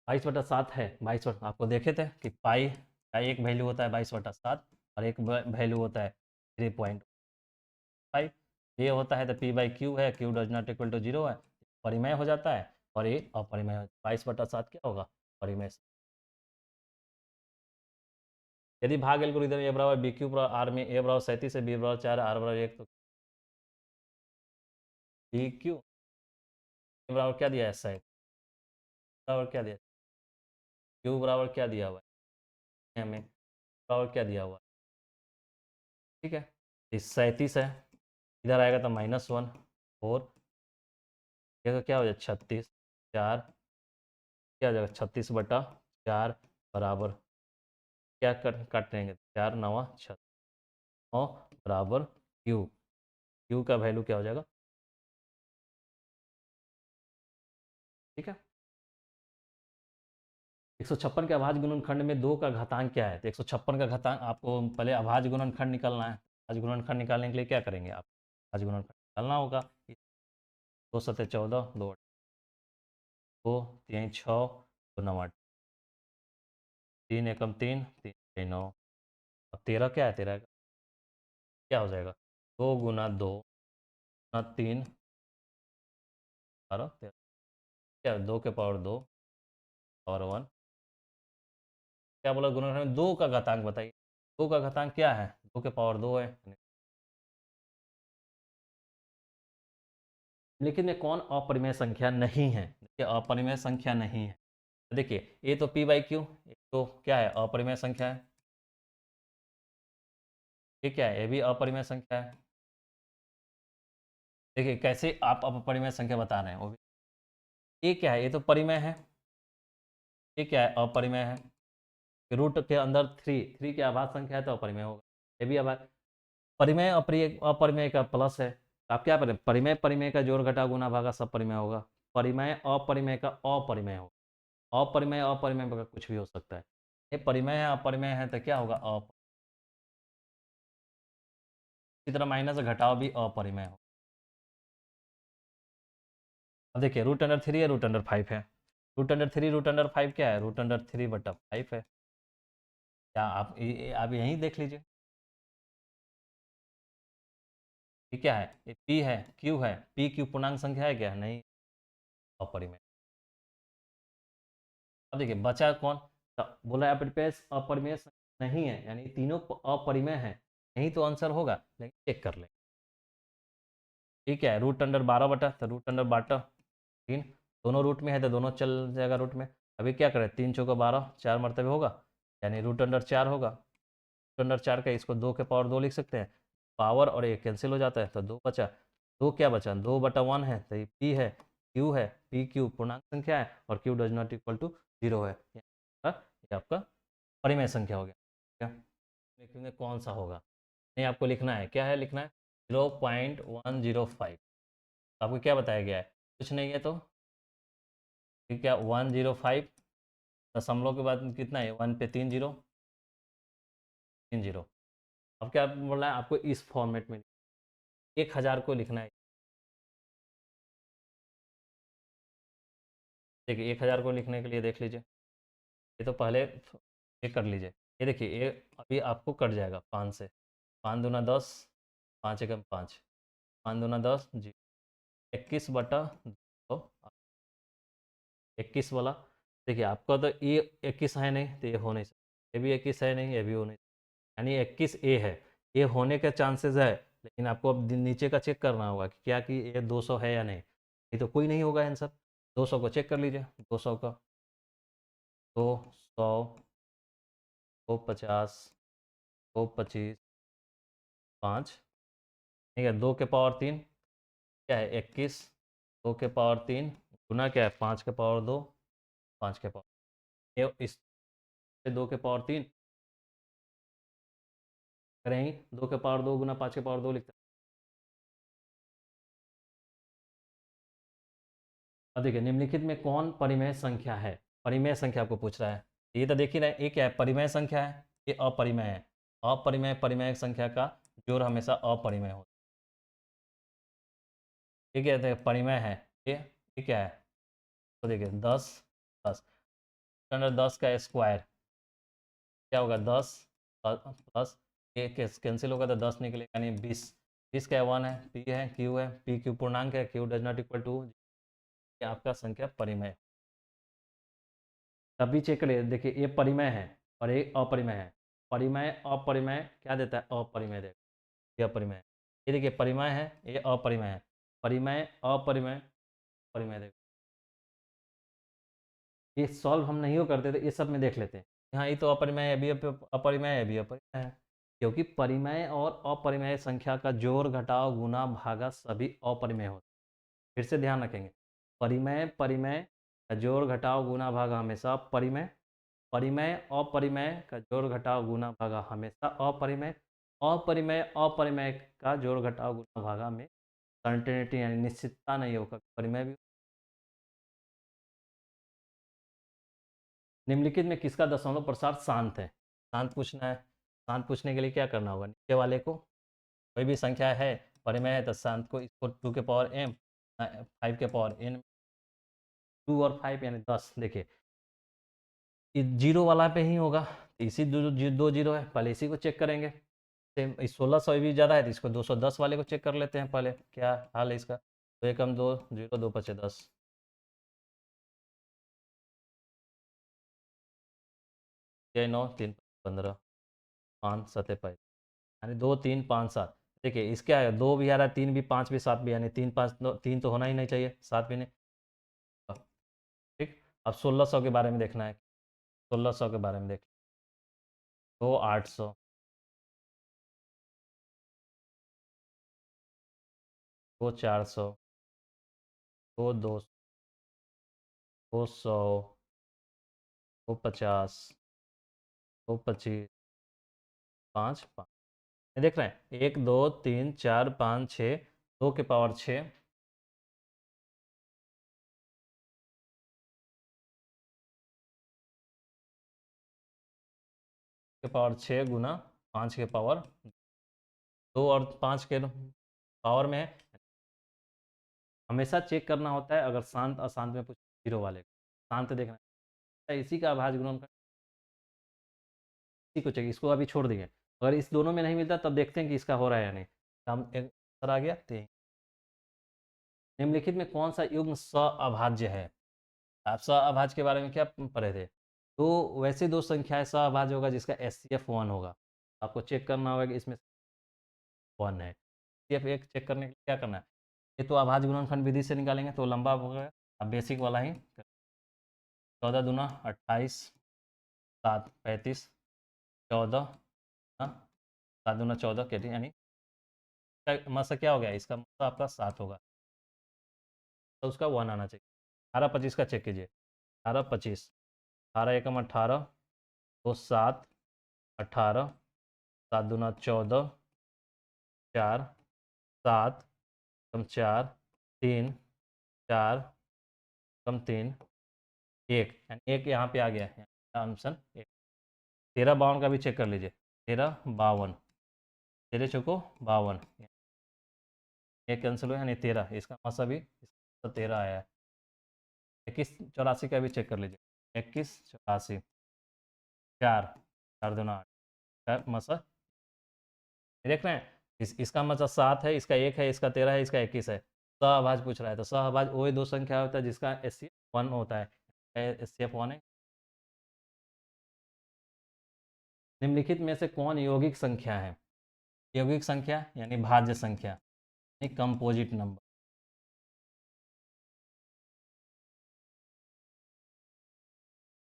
22/7 है। 22 आपको देखे थे कि पाई का एक वैल्यू होता है 22/7 और एक वैल्यू होता है 3.5। ये होता है तो p/q है, q does not equal to 0 है, परिमेय हो जाता है, और ये अपरिमेय। 22/7 क्या होगा, परिमेय। यदि भाग एल्गोरिदम ए बराबर बी क्यू आर में ए बराबर 37 है, बी बराबर 4, आर बराबर 1, तो बी क्यू ए बराबर क्या दिया है, 37 बराबर क्या दिया, क्यू बराबर क्या दिया हुआ है, हमें बराबर क्या दिया हुआ है, ठीक है। 37 है, इधर आएगा तो -1 और ये तो क्या हो जाएगा 36, 4 क्या हो जाएगा 36/4 बराबर क्या काटेंगे, 4 9 6 9 बराबर क्यू, क्यू का वैल्यू क्या हो जाएगा, ठीक है। 156 के अभाज्य गुणनखंड में 2 का घातांक क्या है, तो 156 का घातांक आपको पहले अभाज्य गुणनखंड निकालना है। अभाज्य गुणनखंड निकालने के लिए क्या करेंगे आप, अभाज्य गुणनखंड निकालना होगा। 2 7 14, 2 2 3 6, 2 9 8, 3 एकम 3 3 6 9, अब 13 क्या है, 13 क्या हो जाएगा, 2 गुना 2 गुना 3 12 13, क्या 2 के पावर 2 और 1, क्या बोला गुणनखंड में 2 का घातांक बताइए, 2 का घातांक क्या है, 2 के पावर 2 है। लेकिन ये कौन अपरिमेय संख्या नहीं है, देखिए अपरिमेय संख्या नहीं है, देखिए ये तो p/q, तो क्या है, अपरिमेय संख्या है, ये क्या है, ये भी अपरिमेय संख्या है। देखिए कैसे आप अपरिमेय संख्या बता रहे हैं, वो भी, ये क्या है, ये तो परिमेय है, ये क्या है, अपरिमेय है, रूट के अंदर 3 की आभाज्य संख्या है तो अपरिमेय होगा, ये भी आभाज्य। परिमेय अपरिमेय का प्लस है, तो आप क्या करें, परिमेय परिमेय का जोड़ घटा गुना भागा सब परिमेय होगा, परिमेय अपरिमेय का अपरिमेय होगा, अपरिमेय अपरिमेय का कुछ भी हो सकता है, ये परिमेय है अपरिमेय है तो क्या होगा, इसी तरह माइनस घटाव भी अपरिमेय हो। अब देखिए √3 है, √5 है, √3 √5 क्या है, √3/5 है, क्या आप यहीं देख लीजिए, ये क्या है, ये p है, q है, p q पूर्णांक संख्या है क्या, नहीं, अपरिमेय। अब देखिए बचा कौन, तो बोला अपरिमेय, अपरिमेय नहीं है, यानी तीनों अपरिमेय है, यही तो आंसर होगा, लेकिन चेक कर ले, ठीक है, √12 तो √12 3, दोनों रूट में है तो दोनों चल जाएगा रूट में। अभी क्या करें, 3 चौका 12, 4 मरतबे होगा, यानी √4 होगा, √4 का इसको 2 के पावर 2 लिख सकते हैं, पावर और ये कैंसिल हो जाता है तो 2 बचा, 2 क्या बचा, 2/1 है, तो ये p है, q है, p q पूर्णांक संख्या है और q does not equal to 0 है, ये आपका परिमेय संख्या हो गया, क्या लिखेंगे, कौन सा होगा, नहीं आपको लिखना है, क्या है लिखना है, 0.105, आपको क्या बताया गया है, कुछ नहीं है तो ठीक है, 105 दशमलव के बाद कितना है, 1 पे 3 जीरो, 3 जीरो, अब क्या बोल रहा है आपको इस फॉर्मेट में 1000 को लिखना है, देखिए 1000 को लिखने के लिए देख लीजिए, ये तो पहले ये कर लीजिए, ये देखिए ये अभी आपको कट जाएगा 5 से, 5 दूना 10, 5 एकम 5, 5 दूना 10 जी, 21/2, 21 वाला, देखिए आपका तो ये 21 है नहीं तो ये हो नहीं सकता, ये भी 21 है नहीं, ये भी होने, यानी 21 ए है, ये होने के चांसेस है, लेकिन आपको अब नीचे का चेक करना होगा कि क्या कि ये 200 है या नहीं, ये तो कोई नहीं होगा आंसर। 200 को चेक कर लीजिए, 200 का, 200, 250, 225, 5, ठीक है, 2 के पावर 3 क्या है 21, 2 के पावर 3 गुना क्या है 5 के पावर 2, 5 के पावर, ये इस 2 के पावर 3 करेंगे, 2 के पावर 2 गुना 5 के पावर 2 लिखते हैं। अब देखिए निम्नलिखित में कौन परिमेय संख्या है, परिमेय संख्या आपको पूछ रहा है, ये तो देख ही रहे हैं, ये क्या है परिमेय संख्या है, ये अपरिमेय है, अपरिमेय परिमेय संख्या का जोड़ हमेशा अपरिमेय होता है, ये क्या है परिमेय है, ये क्या है, तो देखिए 10, 10 अंडर 10 का स्क्वायर क्या होगा 10 प्लस ये कैंसिल होगा तो 10 निकलेगा, यानी 20, 20 का 1 है, पी है, क्यू है, पी क्यू पूर्णांक है, Q does not equal to, आपका संख्या परिमेय। तभी चेक करिए, देखिए ये परिमेय है और ये अपरिमेय है, परिमेय अपरिमेय क्या देता है, अपरिमेय देगा, ये अपरिमेय है, ये देखिए परिमेय है, ये अपरिमेय है, परिमेय अपरिमेय परिमेय देगा। ये सॉल्व हम नहीं हो करते थे, ये सब में देख लेते हैं, हाँ ये तो अपरिमेय है, भी अपरिमेय है, भी अपरिमेय है, क्योंकि परिमेय और अपरिमेय संख्या का जोड़ घटाव गुना भागा सभी अपरिमेय होता है। फिर से ध्यान रखेंगे, परिमेय परिमेय का जोड़ घटाव गुना भागा हमेशा परिमेय, परिमेय अपरिमेय का जोड़ घटाव गुना भागा हमेशा अपरिमेय, अपरिमेय अपरिमेय का जोड़ घटाव गुना भागा में सर्टेनिटी यानी निश्चितता नहीं होगा, परिमेय भी। निम्नलिखित में किसका दशमलव प्रसार शांत है, शांत पूछना है, शांत पूछने के लिए क्या करना होगा, नीचे वाले को कोई भी संख्या है परिमेय है तो शांत को इसको 2 के पावर m 5 के पावर n, 2 और 5 यानी 10, देखिए जीरो वाला पे ही होगा, इसी दो जीरो है, पहले इसी को चेक करेंगे, सेम 1600 भी ज़्यादा है तो इसको 210 वाले को चेक कर लेते हैं पहले, क्या हाल है इसका, तो एक हम 2 जीरो 2 5 10, ये 9 3 15, 5 7 5, यानी 2 3 5 7, देखिए इसका है 2 भी आ रहा है, 3 भी, 5 भी, 7 भी, यानी 3 5 3 तो होना ही नहीं चाहिए, 7 भी नहीं, ठीक। अब 1600 के बारे में देखना है, 1600 के बारे में देख, तो 800, वो 400, वो 200, वो 100, वो 50, वो 25, 5 5, देख रहे हैं 1 2 3 4 5 6, 2 के पावर 6, के पावर 6 गुना 5 के पावर 2 और 5 के पावर में है। हमेशा चेक करना होता है अगर शांत अशांत में कुछ जीरो वाले को, शांत देखना है, इसी का अभाज्य गुणनखंड, इसी को चेक, इसको अभी छोड़ दिए, अगर इस दोनों में नहीं मिलता तब देखते हैं कि इसका हो रहा है या नहीं, हम एक सर आ गया थे। निम्नलिखित में कौन सा युग्म अभाज्य है, आप अभाज्य के बारे में क्या पढ़े थे, तो वैसे दो संख्याएं अभाज्य होगा जिसका SCF 1 होगा, आपको चेक करना होगा कि इसमें 1 है, SCF 1 चेक करने के लिए क्या करना है, ये तो अभाज्य गुणनखंड विधि से निकालेंगे तो लंबा होगा, अब बेसिक वाला ही 14 दूना 28, 7 35, 14, 7 दूना 14 के यानी मसा क्या हो गया, इसका मसा आपका 7 होगा, तो उसका 1 आना चाहिए। 18 25 का चेक कीजिए, 18 25, 18 एकम 18, तो 7 18, 7 दूना 14, 4 7 कम 4 3 4 कम 3 1, यानी 1 यहाँ पे आ गया है ऑप्शन 1। 13 52 का भी चेक कर लीजिए, 13 52, 13 चौको 52, एक कैंसिल हुआ यानी 13, इसका मसा भी 13 आया है। 21 84 का भी चेक कर लीजिए, 21 84, 4 4 दूना 8, 4 मसा देख रहे हैं, इसका मतलब 7 है, इसका 1 है, इसका 13 है, इसका 21 है, सहअभाज्य पूछ रहा है, तो सहअभाज्य वही दो संख्या होता है जिसका SCF 1 होता है, SCF 1 है। निम्नलिखित में से कौन यौगिक संख्या है? यौगिक संख्या यानी भाज्य संख्या यानी कंपोजिट नंबर।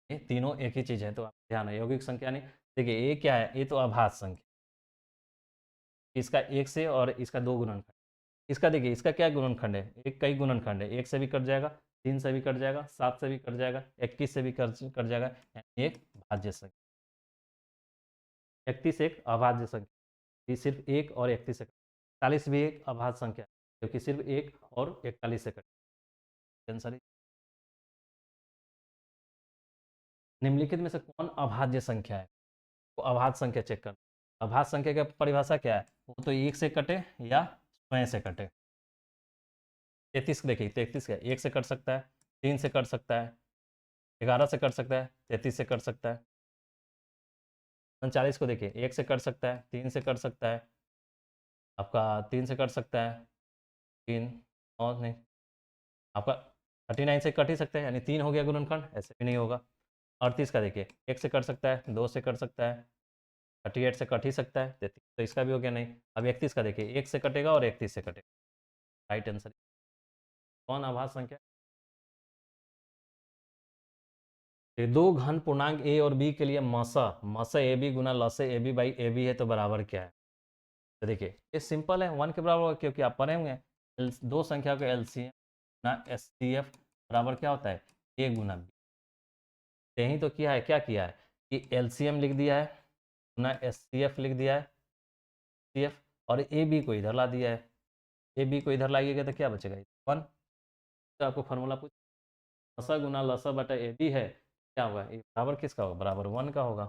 ये तीनों एक ही चीज है, तो आप ध्यान है यौगिक संख्या नहीं। देखिए ये क्या है, ये तो अभाज्य संख्या, इसका एक से और इसका दो गुणनखंड। इसका देखिए इसका क्या गुणनखंड है, एक कई गुणनखंड है, एक से भी कट जाएगा, 3 से भी कट जाएगा, 7 से भी कट जाएगा, 21 से भी कट जाएगा, यानी एक भाज्य संख्या। 31 एक अभाज्य संख्या, ये सिर्फ एक और 31 से कट। 41 भी एक अभाज्य संख्या क्योंकि सिर्फ एक और 41 से कट। आंसर निम्नलिखित में से कौन अभाज्य संख्या है? तो अभाज्य संख्या चेक कर। अभाज्य संख्या की परिभाषा क्या है? वो तो एक से कटे या स्वयं से कटे। 33 देखिए 33 क्या एक से कट सकता है, 3 से कट सकता है, 11 से कट सकता है, 33 से कट सकता है। 39 को देखिए एक से कट सकता है, 3 से कट सकता है, आपका 3 से कट सकता है, 3 और नहीं आपका 39 से कट ही सकता है, यानी 3 हो गया गुणनखंड, ऐसे भी नहीं होगा। 38 का देखिए एक से कट सकता है, 2 से कट सकता है, 38 से कट ही सकता है, 33 तो इसका भी हो गया नहीं। अब 31 का देखिए एक से कटेगा और 31 से कटेगा। राइट आंसर कौन आभाज्य संख्या? ये दो घन पूर्णांक ए और बी के लिए मस ए बी गुना plus A B by A B है तो बराबर क्या है? तो देखिए ये सिंपल है, 1 के बराबर होगा क्योंकि आप पढ़े होंगे दो संख्या का एलसीएम गुना एचसीएफ बराबर क्या होता है, ए गुना बी। यही तो किया है, क्या किया है कि एलसीएम लिख दिया है गुना एचसीएफ लिख दिया है, सीएफ और ए बी को इधर ला दिया है। ए बी को इधर लाइएगा तो क्या बचेगा, 1। तो आपको फार्मूला पूछ, लसा गुना लसा बटा ए बी है, क्या होगा ये बराबर किसका होगा, बराबर 1 का होगा।